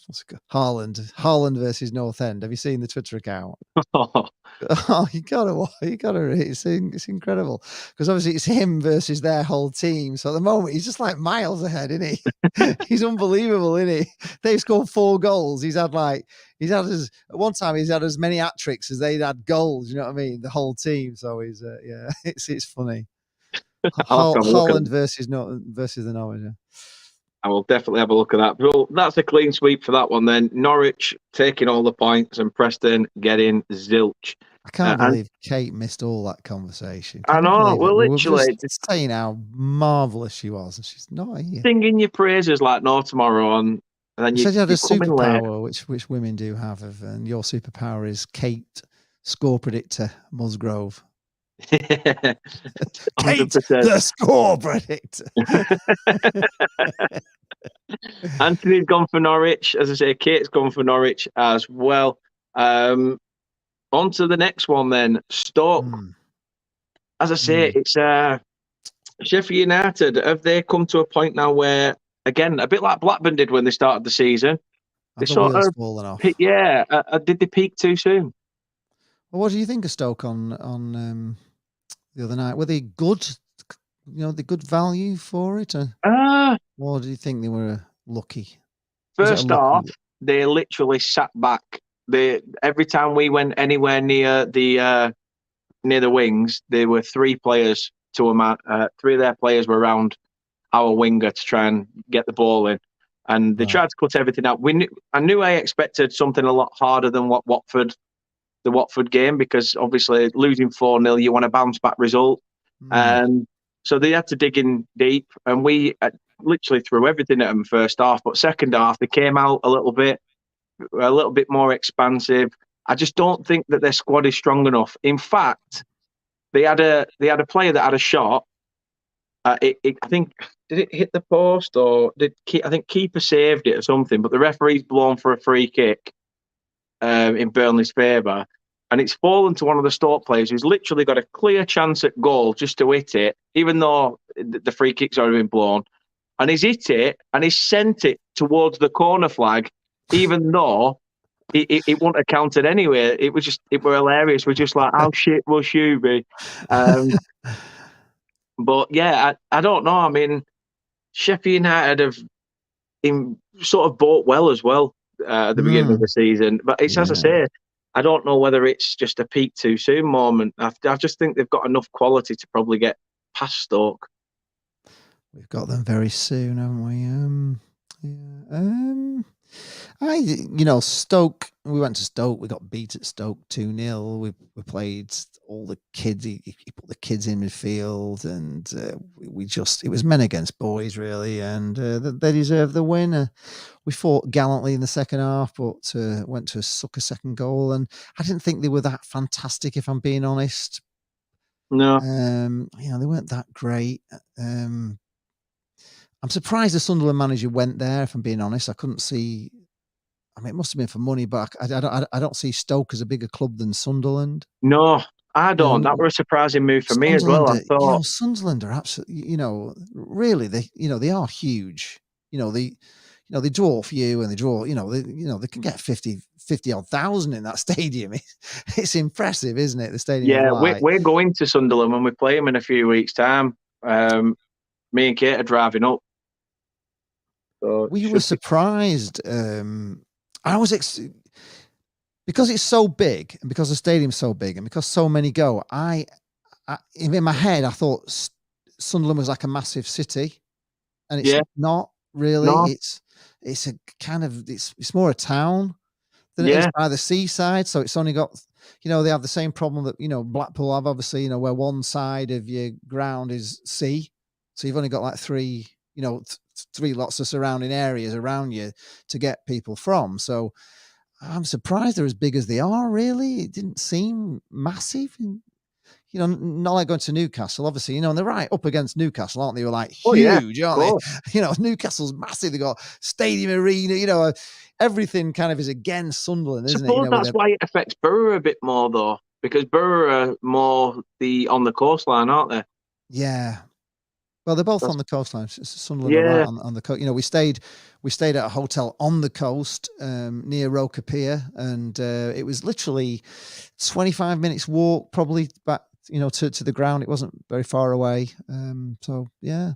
What's it called? Haaland versus North End. Have you seen the Twitter account? Oh, you gotta read. It's incredible because obviously it's him versus their whole team. So at the moment he's just like miles ahead, isn't he? He's unbelievable, isn't he? They've scored 4 goals. He's had at one time he's had as many hat tricks as they'd had goals. You know what I mean? The whole team. So he's yeah, it's funny. Haaland versus the Norwich. Yeah. I will definitely have a look at that. Well, that's a clean sweep for that one then. Norwich taking all the points and Preston getting zilch. I can't believe Kate missed all that conversation. I know. Well, literally. We were just saying how marvellous she was, and she's not here. Singing your praises like no tomorrow on. And then you said you had a superpower, which women do have, and your superpower is Kate, score predictor, Musgrove. Yeah, Kate, the score predictor. Anthony's gone for Norwich. As I say, Kate's gone for Norwich as well. On to the next one then. Stoke. As I say, it's Sheffield United. Have they come to a point now where, again, a bit like Blackburn did when they started the season, they sort of fallen off. Yeah, did they peak too soon? Well, what do you think of Stoke on the other night? Were they good? You know, the good value for it? Or do you think they were lucky? First off, they literally sat back. Every time we went anywhere near the wings, there were 3 players to a man. 3 of their players were around our winger to try and get the ball in, and they tried to cut everything out. I expected something a lot harder than what the Watford game, because obviously losing 4-0, you want a bounce back result. So they had to dig in deep, and we literally threw everything at them first half. But second half, they came out a little bit more expansive. I just don't think that their squad is strong enough. In fact, they had a player that had a shot. I think, did it hit the post, or I think keeper saved it or something? But the referee's blown for a free kick in Burnley's favour, and it's fallen to one of the Stoke players who's literally got a clear chance at goal just to hit it, even though the free kick's already been blown. And he's hit it, and he's sent it towards the corner flag, even though it wouldn't have counted anyway. It was hilarious. We're just like, how shit will you be? But yeah, I don't know. I mean, Sheffield United have sort of bought well as well at the beginning of the season. But it's as I say, I don't know whether it's just a peak too soon moment. I just think they've got enough quality to probably get past Stoke. We've got them very soon, haven't we? Stoke. We went to Stoke. We got beat at Stoke 2-0. We played all the kids. He put the kids in midfield, and it was men against boys really, and they deserved the win. We fought gallantly in the second half, but went to a sucker second goal, and I didn't think they were that fantastic, if I'm being honest. No. They weren't that great. I'm surprised the Sunderland manager went there, if I'm being honest. I couldn't see. I mean, it must have been for money, but I don't see Stoke as a bigger club than Sunderland. No, I don't. That was a surprising move for me as well. I thought Sunderland are absolutely, really they are huge. They dwarf you, and they draw. They can get 50 odd thousand in that stadium. It's impressive, isn't it? The stadium. Yeah, we're going to Sunderland when we play them in a few weeks' time. me and Kate are driving up. So we were surprised. I was because it's so big, and because the stadium's so big, and because so many go. In my head, I thought Sunderland was like a massive city, and it's not really. No. It's a kind of it's more a town than it is by the seaside. So it's only got, they have the same problem that Blackpool have, obviously, where one side of your ground is sea, so you've only got like three lots of surrounding areas around you to get people from. So I'm surprised they're as big as they are. Really, it didn't seem massive. Not like going to Newcastle, obviously, and they're right up against Newcastle, aren't they? They're like huge, aren't they? Newcastle's massive. They've got stadium arena, everything kind of is against Sunderland, isn't it? That's why it affects Borough a bit more, though, because Borough are more on the coastline, aren't they? Yeah. Well, they're both on the coastline. Sunderland are right on the coast. We stayed at a hotel on the coast near Roker Pier, and it was literally 25 minutes walk, probably back, to the ground. It wasn't very far away. So yeah.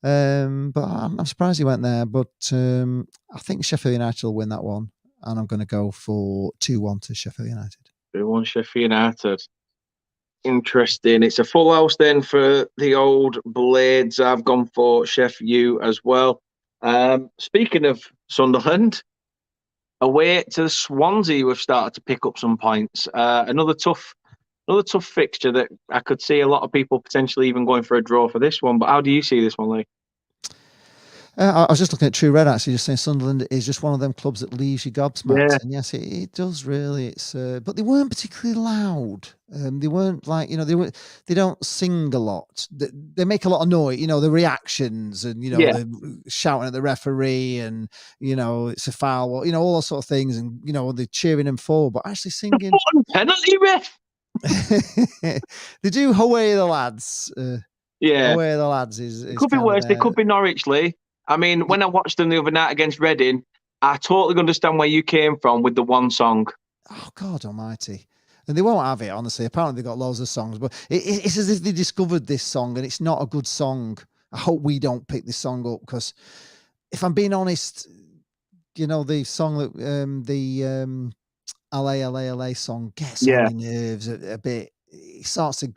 But I'm surprised he went there. But I think Sheffield United will win that one, and I'm going to go for 2-1 to Sheffield United. 2-1 Sheffield United. Interesting. It's a full house then for the old Blades. I've gone for Chef U as well. Speaking of Sunderland, away to Swansea, we've started to pick up some points. Another tough fixture that I could see a lot of people potentially even going for a draw for this one. But how do you see this one, Lee? I was just looking at True Red, actually, just saying Sunderland is just one of them clubs that leaves you gobsmacked. Yeah. And yes, it does really. It's but they weren't particularly loud. They weren't like, they don't sing a lot. They make a lot of noise, the reactions and, they're shouting at the referee and, it's a foul, all those sort of things. And, they're cheering them forward, but actually singing. Penalty, ref. They do Away the Lads. Away the Lads is could be worse. They could be Norwich, Lee. I mean, when I watched them the other night against Reading, I totally understand where you came from with the one song. Oh, God almighty. And they won't have it, honestly. Apparently they've got loads of songs, but it's as if they discovered this song and it's not a good song. I hope we don't pick this song up, because if I'm being honest, the song that the LA song gets on my nerves a bit. It starts to,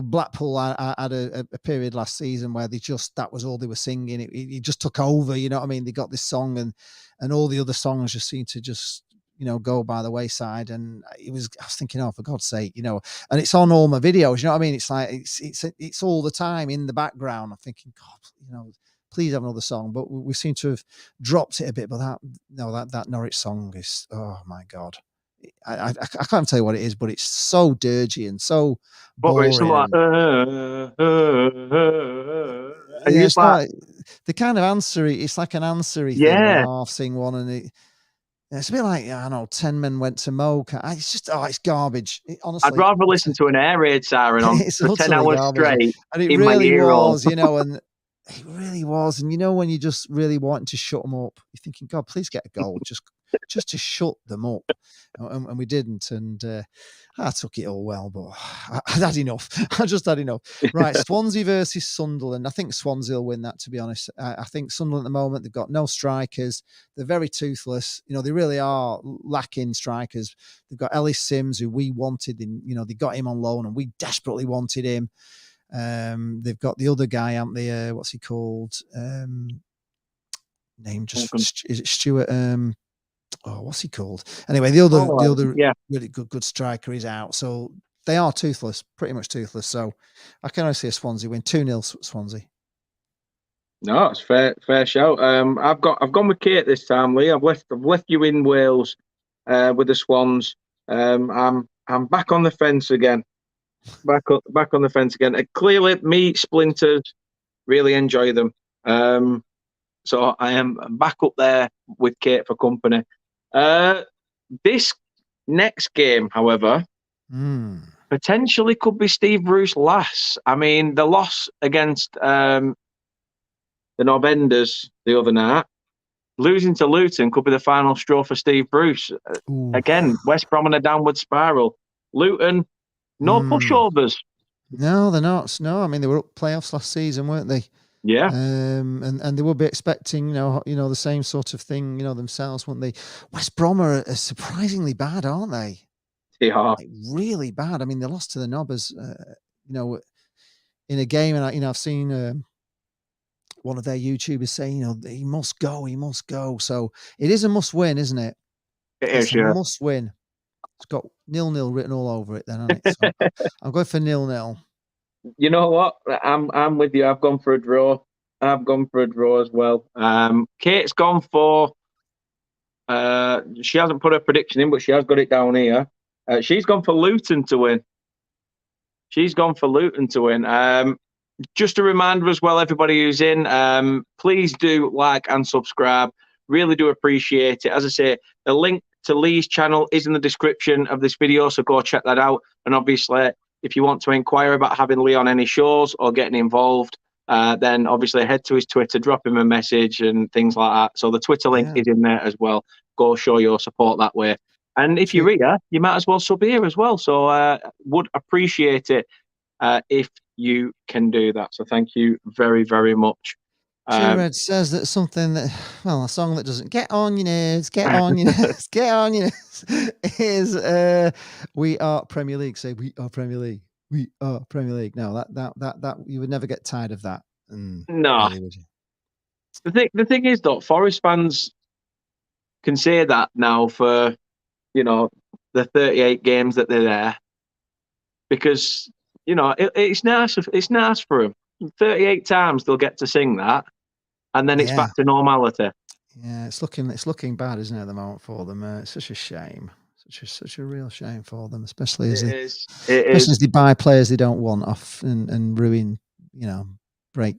Blackpool had a period last season where that was all they were singing. It just took over, you know what I mean? They got this song and all the other songs just seemed to just, go by the wayside. And I was thinking, oh, for God's sake, and it's on all my videos, you know what I mean? It's like, it's all the time in the background. I'm thinking, God, please have another song. But we seem to have dropped it a bit. But that Norwich song is, oh my God. I can't tell you what it is, but it's so dirgy and so boring. It's like, and it's like the kind of answery. It's like an answery thing, a half sing one, and it's a bit like, I don't know, 10 Men Went to Moke. It's just, it's garbage. Honestly, I'd rather listen to an air raid siren on for 10 hours straight. And it really was, and it really was. And when you just really wanting to shut them up, you're thinking, God, please get a goal, just to shut them up. And we didn't. And I took it all well, but I had enough. I just had enough. Right, Swansea versus Sunderland. I think Swansea will win that, to be honest. I think Sunderland at the moment, they've got no strikers. They're very toothless. They really are lacking strikers. They've got Ellis Sims, who we wanted. They got him on loan, and we desperately wanted him. They've got the other guy, haven't they? What's he called? Name just is it Stuart? What's he called? Anyway, the other really good striker is out. So they are toothless, pretty much toothless. So I can only see a Swansea win, 2-0 Swansea. No, it's fair shout. I've gone with Kate this time, Lee. I've left you in Wales with the Swans. I'm back on the fence again. Back on the fence again. Clearly, me splinters really enjoy them. So I am back up there with Kate for company. This next game, however, potentially could be Steve Bruce's last. I mean, the loss against the Northenders the other night, losing to Luton could be the final straw for Steve Bruce. Again, West Brom on a downward spiral. Luton, no pushovers. No, they're not. No, I mean they were up playoffs last season, weren't they? Yeah, And they will be expecting, the same sort of thing, themselves, wouldn't they? West Brom are surprisingly bad, aren't they? they are. Like, really bad. I mean, they lost to the Nobbers, in a game, and I've seen one of their YouTubers saying, he must go, he must go. So it is a must win, isn't it? It It's is, a yeah. must win. It's got 0-0 written all over it, then, hasn't it? So I'm going for 0-0. You know what? I'm with you. I've gone for a draw. I've gone for a draw as well. Kate's gone for. She hasn't put her prediction in, but she has got it down here. She's gone for Luton to win. Just a reminder as well, everybody who's in, please do like and subscribe. Really do appreciate it. As I say, the link to Lee's channel is in the description of this video, so go check that out. And obviously, if you want to inquire about having Lee on any shows or getting involved, then obviously head to his Twitter, drop him a message and things like that. So the Twitter link is in there as well. Go show your support that way. And if you're here, you might as well sub here as well. So would appreciate it if you can do that. So thank you very, very much. Red says that something that, a song that doesn't get on your nerves, get on your nerves, get on your nerves, is We Are Premier League. Say, we are Premier League. We are Premier League. No, that you would never get tired of that. No. Really, would you? The thing is, though, Forest fans can say that now for, the 38 games that they're there, because, it's nice. It's nice for them. 38 times they'll get to sing that, and then it's back to normality. Yeah, it's looking bad, isn't it, at the moment for them? It's such a shame. Such a real shame for them, especially as they buy players they don't want off and ruin, break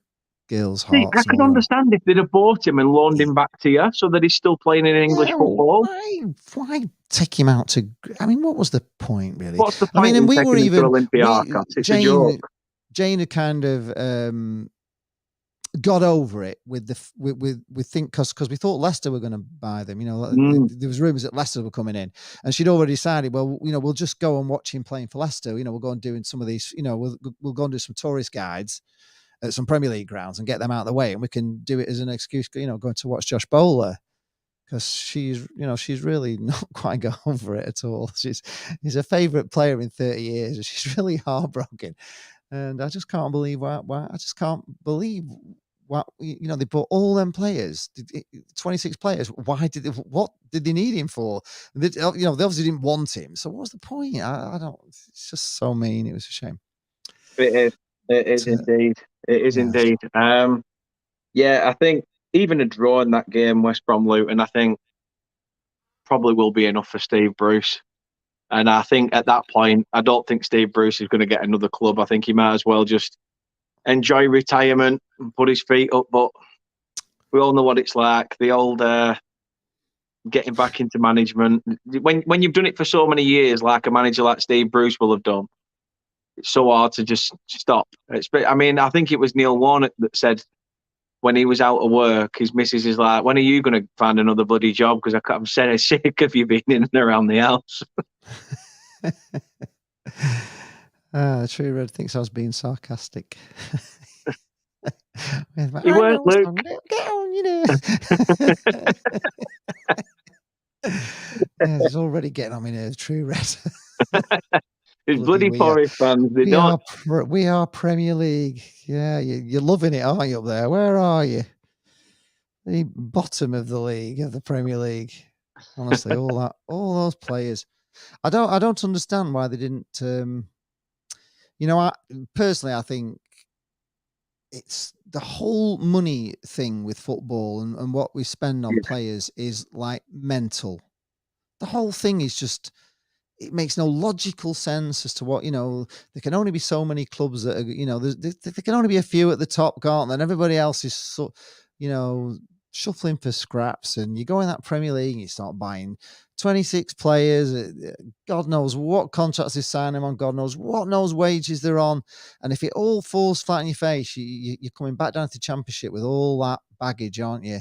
girls' hearts. I could understand if they'd have bought him and loaned him back to you so that he's still playing in English football. Why take him out to? I mean, what was the point, really? What's the point? And we were even It's a joke. Jane had kind of got over it with because we thought Leicester were going to buy them. There was rumours that Leicester were coming in, and she'd already decided. Well, we'll just go and watch him playing for Leicester. We'll go and do some of these. We'll go and do some tourist guides at some Premier League grounds and get them out of the way, and we can do it as an excuse. Going to watch Josh Bowler. Because she's really not quite got over it at all. He's her favourite player in 30 years. And she's really heartbroken, and I just can't believe why. I just can't believe what they bought all them players, 26 players. What did they need him for? They obviously didn't want him. So what was the point? I don't. It's just so mean. It was a shame. It is indeed. It is indeed. I think. Even a draw in that game, West Brom Luton, I think probably will be enough for Steve Bruce. And I think at that point, I don't think Steve Bruce is going to get another club. I think he might as well just enjoy retirement and put his feet up. But we all know what it's like. The old getting back into management. When you've done it for so many years, like a manager like Steve Bruce will have done, it's so hard to just stop. I think it was Neil Warnock that said, when he was out of work, his missus is like, when are you going to find another bloody job? Because I'm sick of you being in and around the house. True Red thinks I was being sarcastic. You weren't, Luke. Get on, he's already getting on my nerves, True Red. It's bloody Forest fans. We are Premier League. Yeah, you're loving it, aren't you, up there? Where are you? The bottom of the league, of the Premier League. Honestly, all those players. I don't understand why they didn't. Personally, I think it's the whole money thing with football and what we spend on players is like mental. The whole thing is just. It makes no logical sense as to what, there can only be so many clubs that are, there can only be a few at the top, can't there? And everybody else is, shuffling for scraps. And you go in that Premier League and you start buying 26 players. God knows what contracts they sign them on. God knows what wages they're on. And if it all falls flat in your face, you're coming back down to the Championship with all that baggage, aren't you?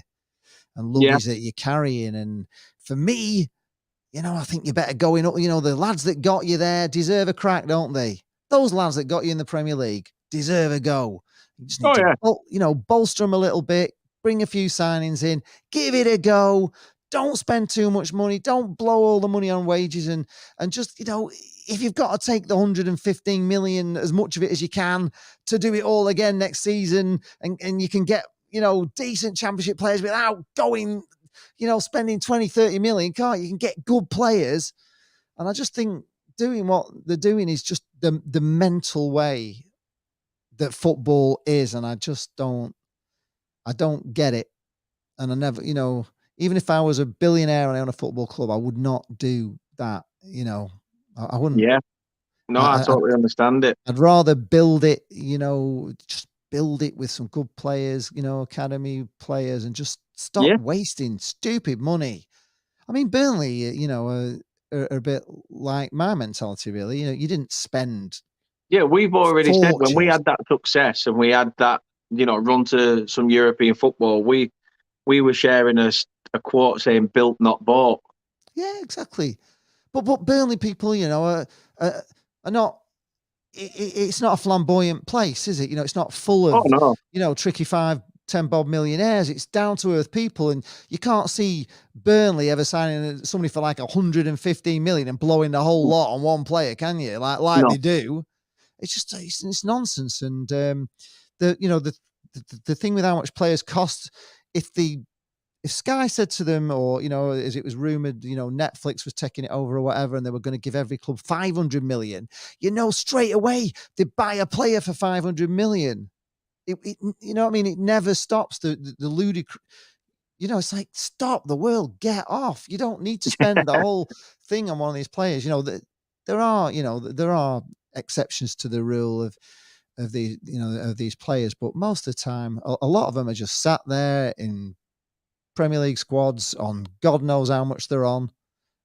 And luggage that you're carrying. And for me, I think you better go in. The lads that got you there deserve a crack, don't they? those lads that got you in the Premier League deserve a go. You just need to, bolster them a little bit, bring a few signings in, give it a go. Don't spend too much money. Don't blow all the money on wages and just, if you've got to take the 115 million, as much of it as you can, to do it all again next season, and you can get, decent championship players without going, spending 20, 30 million, can't you? You can get good players. And I just think doing what they're doing is just the mental way that football is. And I don't get it. And I never, even if I was a billionaire and I own a football club, I would not do that. I wouldn't. Yeah. No, I totally understand it. I'd rather build it, just build it with some good players, academy players, and just stop wasting stupid money. I mean, Burnley, are a bit like my mentality, really. You didn't spend. Yeah, we've already said when we fortunes. had that success and we had that, run to some European football, we were sharing a quote saying "built, not bought." Yeah, exactly. But Burnley people, are not. It's not a flamboyant place, is it? It's not full of, tricky 5-10 bob millionaires. It's down to earth people, and you can't see Burnley ever signing somebody for like 115 million and blowing the whole lot on one player, can you? Like they do. It's just it's nonsense. And the thing with how much players cost, if Sky said to them, or, as it was rumored, Netflix was taking it over or whatever, and they were going to give every club 500 million, straight away they'd buy a player for 500 million. It it never stops the ludicrous. It's like, stop the world, get off. You don't need to spend the whole thing on one of these players. There are exceptions to the rule of these players, but most of the time, a lot of them are just sat there in Premier League squads on God knows how much they're on,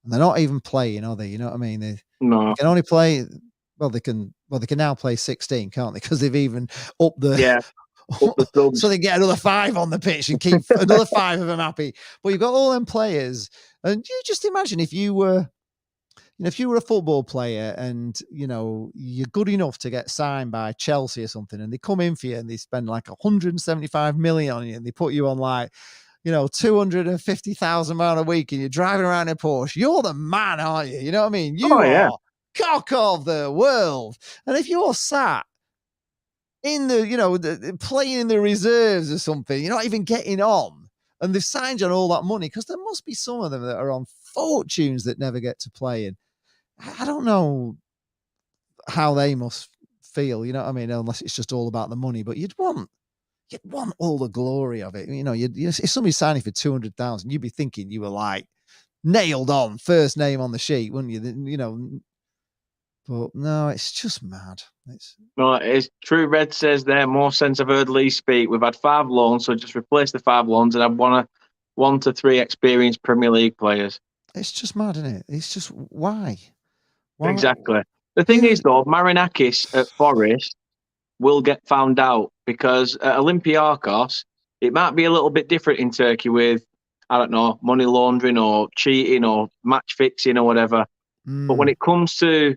and they're not even playing, are they? You know what I mean? They can only play. Well, they can now play 16, can't they? Because they've even up the so they get another 5 on the pitch and keep another 5 of them happy. But you've got all them players, and you just imagine if you were a football player and you're good enough to get signed by Chelsea or something, and they come in for you and they spend like 175 million on you, and they put you on like 250,000 pounds a week, and you're driving around in a Porsche. You're the man, aren't you? You know what I mean? You are cock of the world. And if you're sat in the playing in the reserves or something, you're not even getting on, and they've signed you on all that money, because there must be some of them that are on fortunes that never get to play. And I don't know how they must feel, you know what I mean? Unless it's just all about the money, but you'd want all the glory of it. If somebody's signing for 200,000, you'd be thinking you were like nailed on, first name on the sheet, wouldn't you? But no, it's just mad. No, it's true. Red says there, more sense I've heard Lee speak. We've had 5 loans, so just replace the 5 loans and have 1 to 3 experienced Premier League players. It's just mad, isn't it? It's just why? Exactly. The thing is, though, Marinakis at Forest will get found out, because at Olympiacos, it might be a little bit different in Turkey with, I don't know, money laundering or cheating or match fixing or whatever. But when it comes to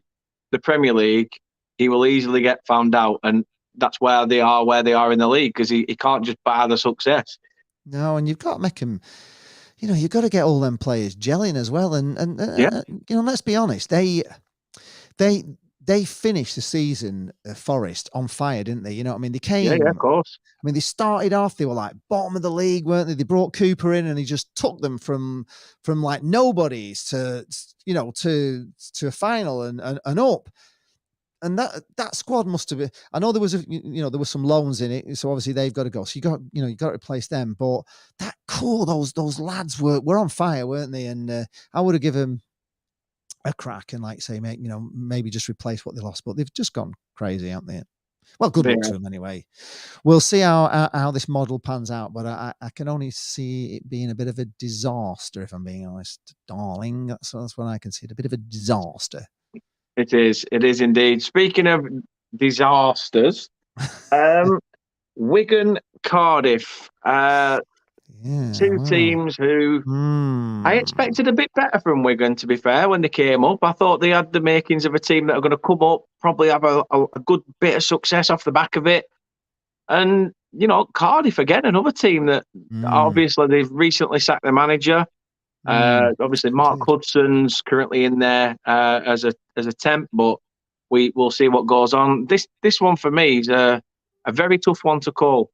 the Premier League, he will easily get found out, and that's where they are in the league, because he can't just buy the success. No, and you've got to make him, you've got to get all them players gelling as well. And let's be honest, they finished the season, Forest, on fire, didn't they? You know what I mean? They came. Yeah, of course. I mean, they started off, they were like bottom of the league, weren't they? They brought Cooper in, and he just took them from like nobodies to a final and up. And that squad must have been. I know there was there were some loans in it, so obviously they've got to go. So you got to replace them. But that core, those lads were on fire, weren't they? And I would have given a crack and, like, say, maybe just replace what they lost. But they've just gone crazy, haven't they? Well, good luck to them anyway. We'll see how this model pans out, but I can only see it being a bit of a disaster, if I'm being honest, darling. That's what I can see. A bit of a disaster. It is indeed. Speaking of disasters, Wigan, Cardiff. Yeah, Two wow. teams who I expected a bit better from Wigan, to be fair, when they came up. I thought they had the makings of a team that are going to come up, probably have a good bit of success off the back of it. And, Cardiff, again, another team that obviously they've recently sacked their manager. Obviously, Mark Hudson's currently in there as a temp, but we'll see what goes on. This one for me is a very tough one to call.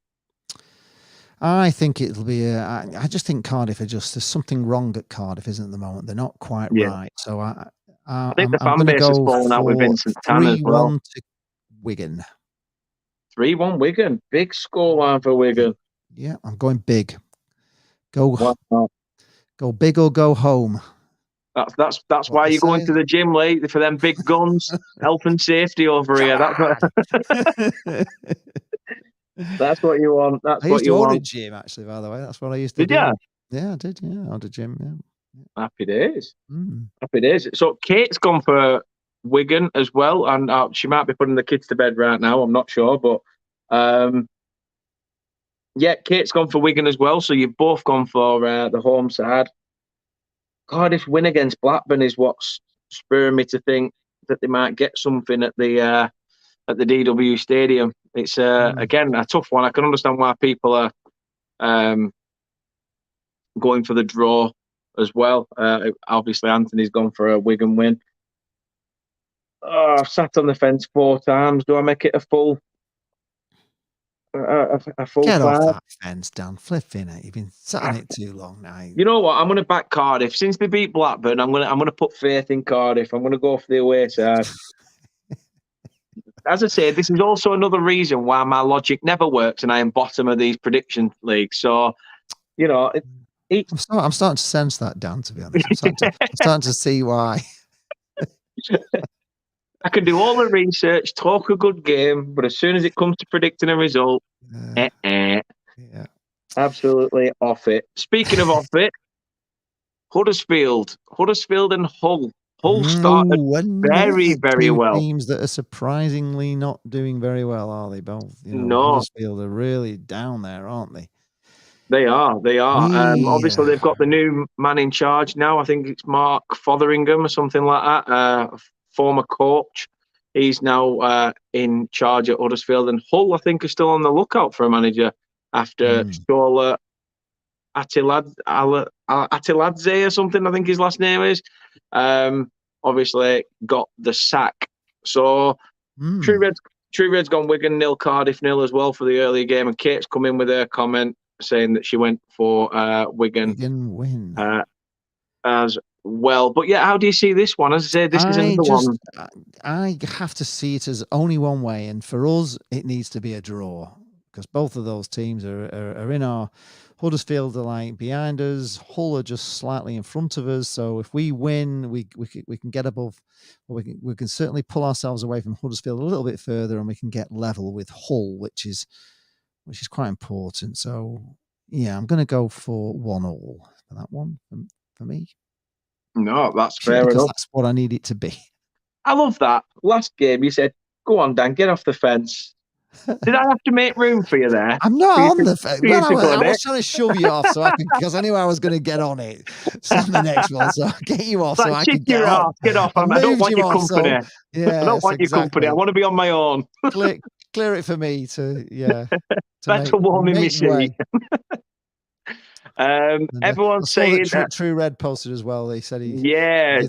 I think it'll be. I just think Cardiff there's something wrong at Cardiff, isn't at the moment. They're not quite right. So I think the I'm fan going to base has go fallen out with for Vincent Tan as 3-1 well. to Wigan. 3-1 Wigan. Big scoreline for Wigan. Yeah, I'm going big. Go big or go home. That's why you're going to the gym, Lee, for them big guns. Health and safety over here. That's what you want. That's what you want. I used to own a gym, actually, by the way. That's what I used to do. Did you? Yeah, I did. Yeah, I owned a gym. Yeah. Happy days. Happy days. So Kate's gone for Wigan as well, and she might be putting the kids to bed right now. I'm not sure, but Kate's gone for Wigan as well. So you've both gone for the home side. Cardiff win against Blackburn is what's spurring me to think that they might get something at the DW Stadium. It's again a tough one. I can understand why people are going for the draw as well. Obviously, Anthony's gone for a Wigan win. I've sat on the fence 4 times. Do I make it a full? A full Get 5? off that fence, Dan. Flipping it. You've been sat on it too long now. You know what? I'm going to back Cardiff. Since they beat Blackburn, I'm going to put faith in Cardiff. I'm going to go for the away side. As I say, this is also another reason why my logic never works, and I am bottom of these prediction leagues. So, I'm starting to sense that, Dan. To be honest, I'm starting to see why. I can do all the research, talk a good game, but as soon as it comes to predicting a result, absolutely off it. Speaking of off it, Huddersfield and Hull. Hull started very, very well. Teams that are surprisingly not doing very well, are they both? No. Huddersfield are really down there, aren't they? They are. Obviously, they've got the new man in charge now. I think it's Mark Fotheringham or something like that, former coach. He's now in charge at Huddersfield. And Hull, I think, are still on the lookout for a manager after Shola Atiladze or something, I think his last name is. Obviously, got the sack. So, True Red's gone Wigan 0, Cardiff 0 as well for the early game. And Kate's come in with her comment saying that she went for Wigan win as well. But how do you see this one? As I say, this is another one. I have to see it as only one way, and for us, it needs to be a draw because both of those teams are in our. Huddersfield are like behind us. Hull are just slightly in front of us. So if we win, we can get above. We can certainly pull ourselves away from Huddersfield a little bit further, and we can get level with Hull, which is quite important. So I'm going to go for 1-1 for that one for me. No, that's fair enough. That's what I need it to be. I love that. Last game, you said, "Go on, Dan, get off the fence." Did I have to make room for you there? I'm not on the fence. I was trying to shove you off because I knew I was going to get on it. So on the next one, so I'll get you off so I can get off. Get off. I don't want your company. I don't want your company. I want to be on my own. Clear it for me to That's a warming me seat. Everyone's saying True Red posted as well. He said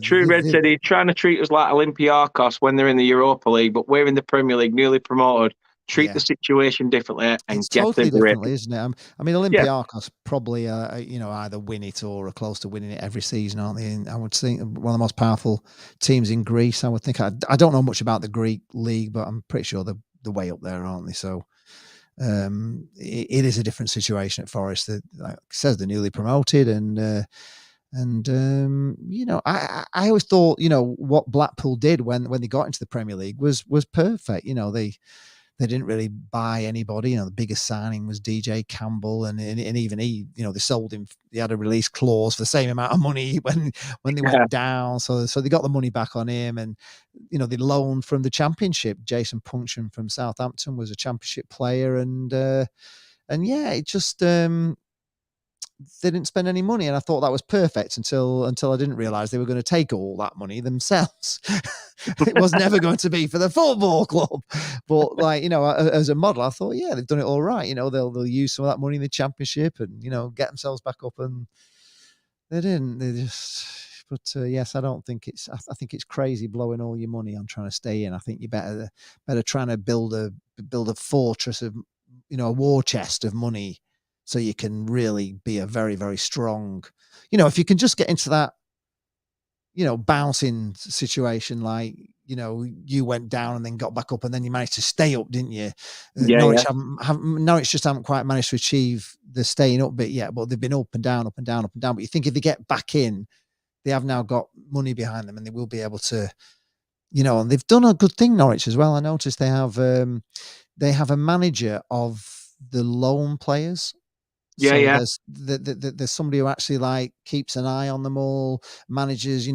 True Red said he's trying to treat us like Olympiacos when they're in the Europa League, but we're in the Premier League, newly promoted. Treat the situation differently and get totally the grip. Differently, isn't it? I mean, Olympiacos probably either win it or are close to winning it every season, aren't they? And I would think one of the most powerful teams in Greece. I would think. I don't know much about the Greek league, but I'm pretty sure they're way up there, aren't they? So. It is a different situation at Forest. That like says they're newly promoted, I always thought what Blackpool did when they got into the Premier League was perfect. They didn't really buy anybody. The biggest signing was DJ Campbell, and even he, they sold him. He had a release clause for the same amount of money when they went down. So they got the money back on him, and they loaned from the Championship. Jason Puncheon from Southampton was a Championship player, it just they didn't spend any money, and I thought that was perfect until I didn't realise they were going to take all that money themselves. It was never going to be for the football club, but like, as a model, I thought, yeah, they've done it all right. They'll use some of that money in the Championship and get themselves back up, and they didn't. They just. But yes, I don't think it's. I think it's crazy blowing all your money on trying to stay in. I think you better trying to build a fortress of, a war chest of money, so you can really be a very, very strong. If you can just get into that, bouncing situation, like you went down and then got back up, and then you managed to stay up, didn't you? Norwich Norwich just haven't quite managed to achieve the staying up bit yet, but they've been up and down, up and down, up and down. But you think if they get back in, they have now got money behind them, and they will be able to, and they've done a good thing, Norwich, as well. I noticed they have a manager of the loan players. There's somebody who actually like keeps an eye on them all, manages,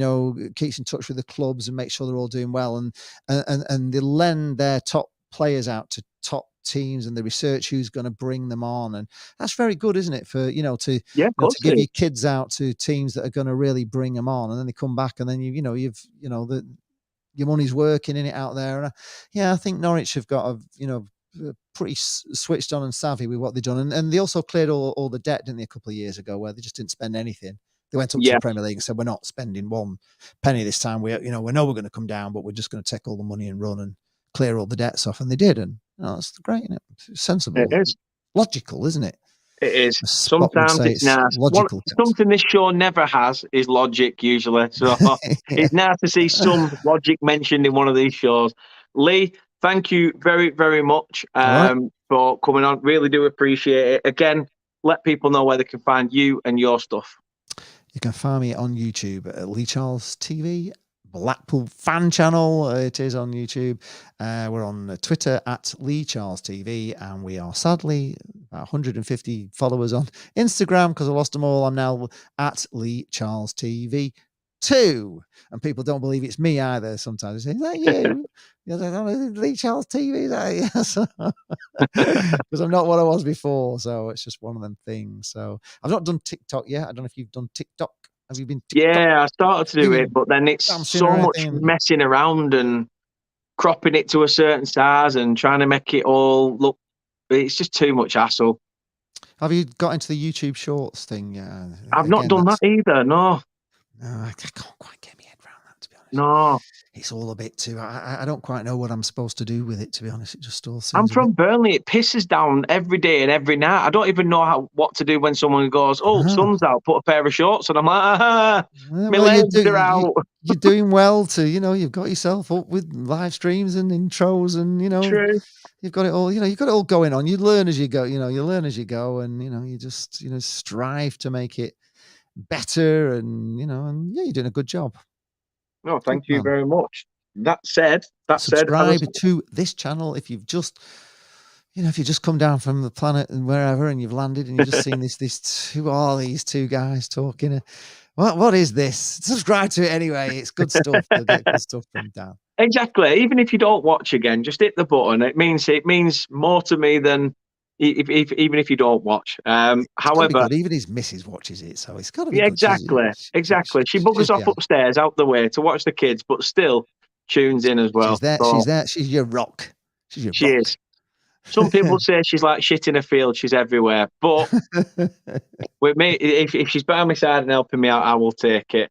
keeps in touch with the clubs and makes sure they're all doing well, and they lend their top players out to top teams, and they research who's going to bring them on, and that's very good, isn't it? For to give your kids out to teams that are going to really bring them on, and then they come back, and then your money's working in it out there. And I think Norwich have got pretty switched on and savvy with what they've done, and they also cleared all the debt, didn't they, a couple of years ago, where they just didn't spend anything. They went up to the Premier League and said, we're not spending one penny this time. We know we're going to come down, but we're just going to take all the money and run and clear all the debts off, and they did. And that's great, isn't it? It's sensible. It is logical, isn't it? It is. Sometimes it's nice. Logical. Something this show never has is logic, usually. So it's nice to see some logic mentioned in one of these shows. Lee, thank you very, very much for coming on. Really do appreciate it. Again, let people know where they can find you and your stuff. You can find me on YouTube at Lee Charles TV, Blackpool fan channel. It is on YouTube. We're on Twitter at Lee Charles TV, and we are sadly about 150 followers on Instagram because I lost them all. I'm now at Lee Charles TV 2, and people don't believe it's me either. Sometimes they say, "Is that you?" Lee Charles TV, because I'm not what I was before. So it's just one of them things. So I've not done TikTok yet. I don't know if you've done TikTok. Have you been TikTok? Yeah, I started to do it, but then it's so much messing around and cropping it to a certain size and trying to make it all look. It's just too much hassle. Have you got into the YouTube Shorts thing? Yeah, I've not done that either. No, I can't quite get my head around that, to be honest. No, it's all a bit too. I don't quite know what I'm supposed to do with it, to be honest. It just all seems. I'm from Burnley. It pisses down every day and every night. I don't even know what to do when someone goes, sun's out, put a pair of shorts, and I'm like, my legs are out. You're doing well to, you've got yourself up with live streams and intros, and True. You've got it all. You've got it all going on. You learn as you go. You learn as you go, and you just strive to make it better, and you're doing a good job. No, thank you very much. That said, subscribe to this channel if you've just come down from the planet and wherever, and you've landed and you've just seen who are these two guys talking? What is this? Subscribe to it anyway. It's good stuff. You'll get good stuff from Dan. Exactly. Even if you don't watch again, just hit the button. It means more to me than even if you don't watch. However, even his missus watches it, so it's got to be good. Exactly. She buggers off upstairs out the way to watch the kids, but still tunes in as well. She's there. She's there. She's your rock. She is. Some people say she's like shit in a field. She's everywhere. But with me, if she's by my side and helping me out, I will take it.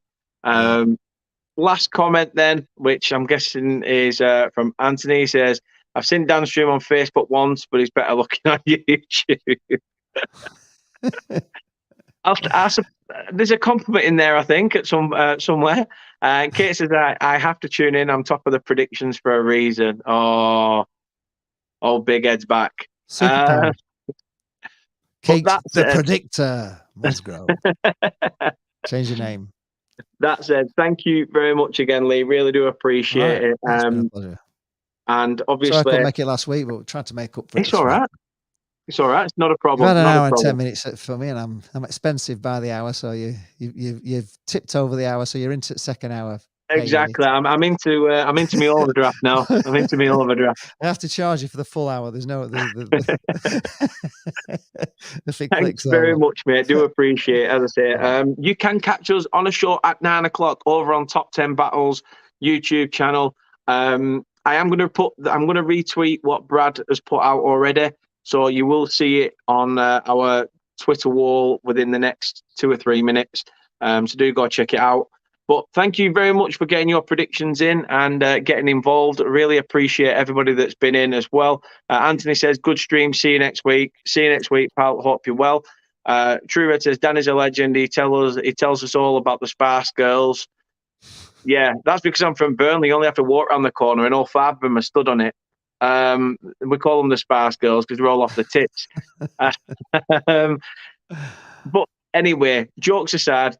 Last comment then, which I'm guessing is from Anthony. He says, I've seen Dan stream on Facebook once, but he's better looking on YouTube. There's a compliment in there, I think, at somewhere. Kate says, I have to tune in. I'm top of the predictions for a reason. Oh, Big Ed's back. Kate, the predictor. Musgrove. Change your name. That said, thank you very much again, Lee. Really do appreciate it. It's been a pleasure. And obviously, I couldn't make it last week, but we tried to make up for it. It's all right. It's all right. It's not a problem. You've had an hour and 10 minutes for me, and I'm expensive by the hour, so you've tipped over the hour, so you're into the second hour. Exactly. I'm into my overdraft now. I'm into my overdraft. I have to charge you for the full hour. There's no. If it Thanks clicks very over. much, mate. Do appreciate it. As I say, you can catch us on a show at 9 o'clock over on Top 10 Battles YouTube channel. I'm going to retweet what Brad has put out already, so you will see it on our Twitter wall within the next 2 or 3 minutes. So do go check it out. But thank you very much for getting your predictions in and getting involved. I really appreciate everybody that's been in as well. Anthony says, good stream. See you next week. See you next week, pal. Hope you're well. True Red says, Danny's a legend. He tells us all about the Sparse girls. Yeah, that's because I'm from Burnley. You only have to walk around the corner and all 5 of them are stood on it. We call them the Sparse girls because they're all off the tits. But anyway, jokes aside,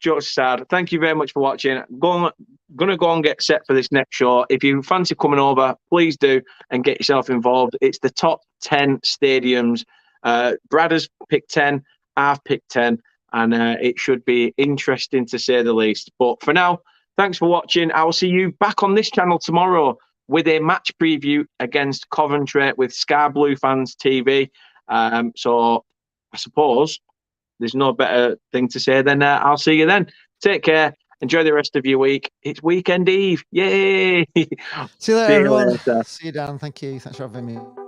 thank you very much for watching. Going to go and get set for this next show. If you fancy coming over, please do and get yourself involved. It's the top 10 stadiums. Brad has picked 10, I've picked 10, and it should be interesting to say the least. But for now, thanks for watching. I will see you back on this channel tomorrow with a match preview against Coventry with Sky Blue Fans TV. So I suppose there's no better thing to say than I'll see you then. Take care. Enjoy the rest of your week. It's weekend eve. Yay! See you later, everyone. See you, Dan. Thank you. Thanks for having me.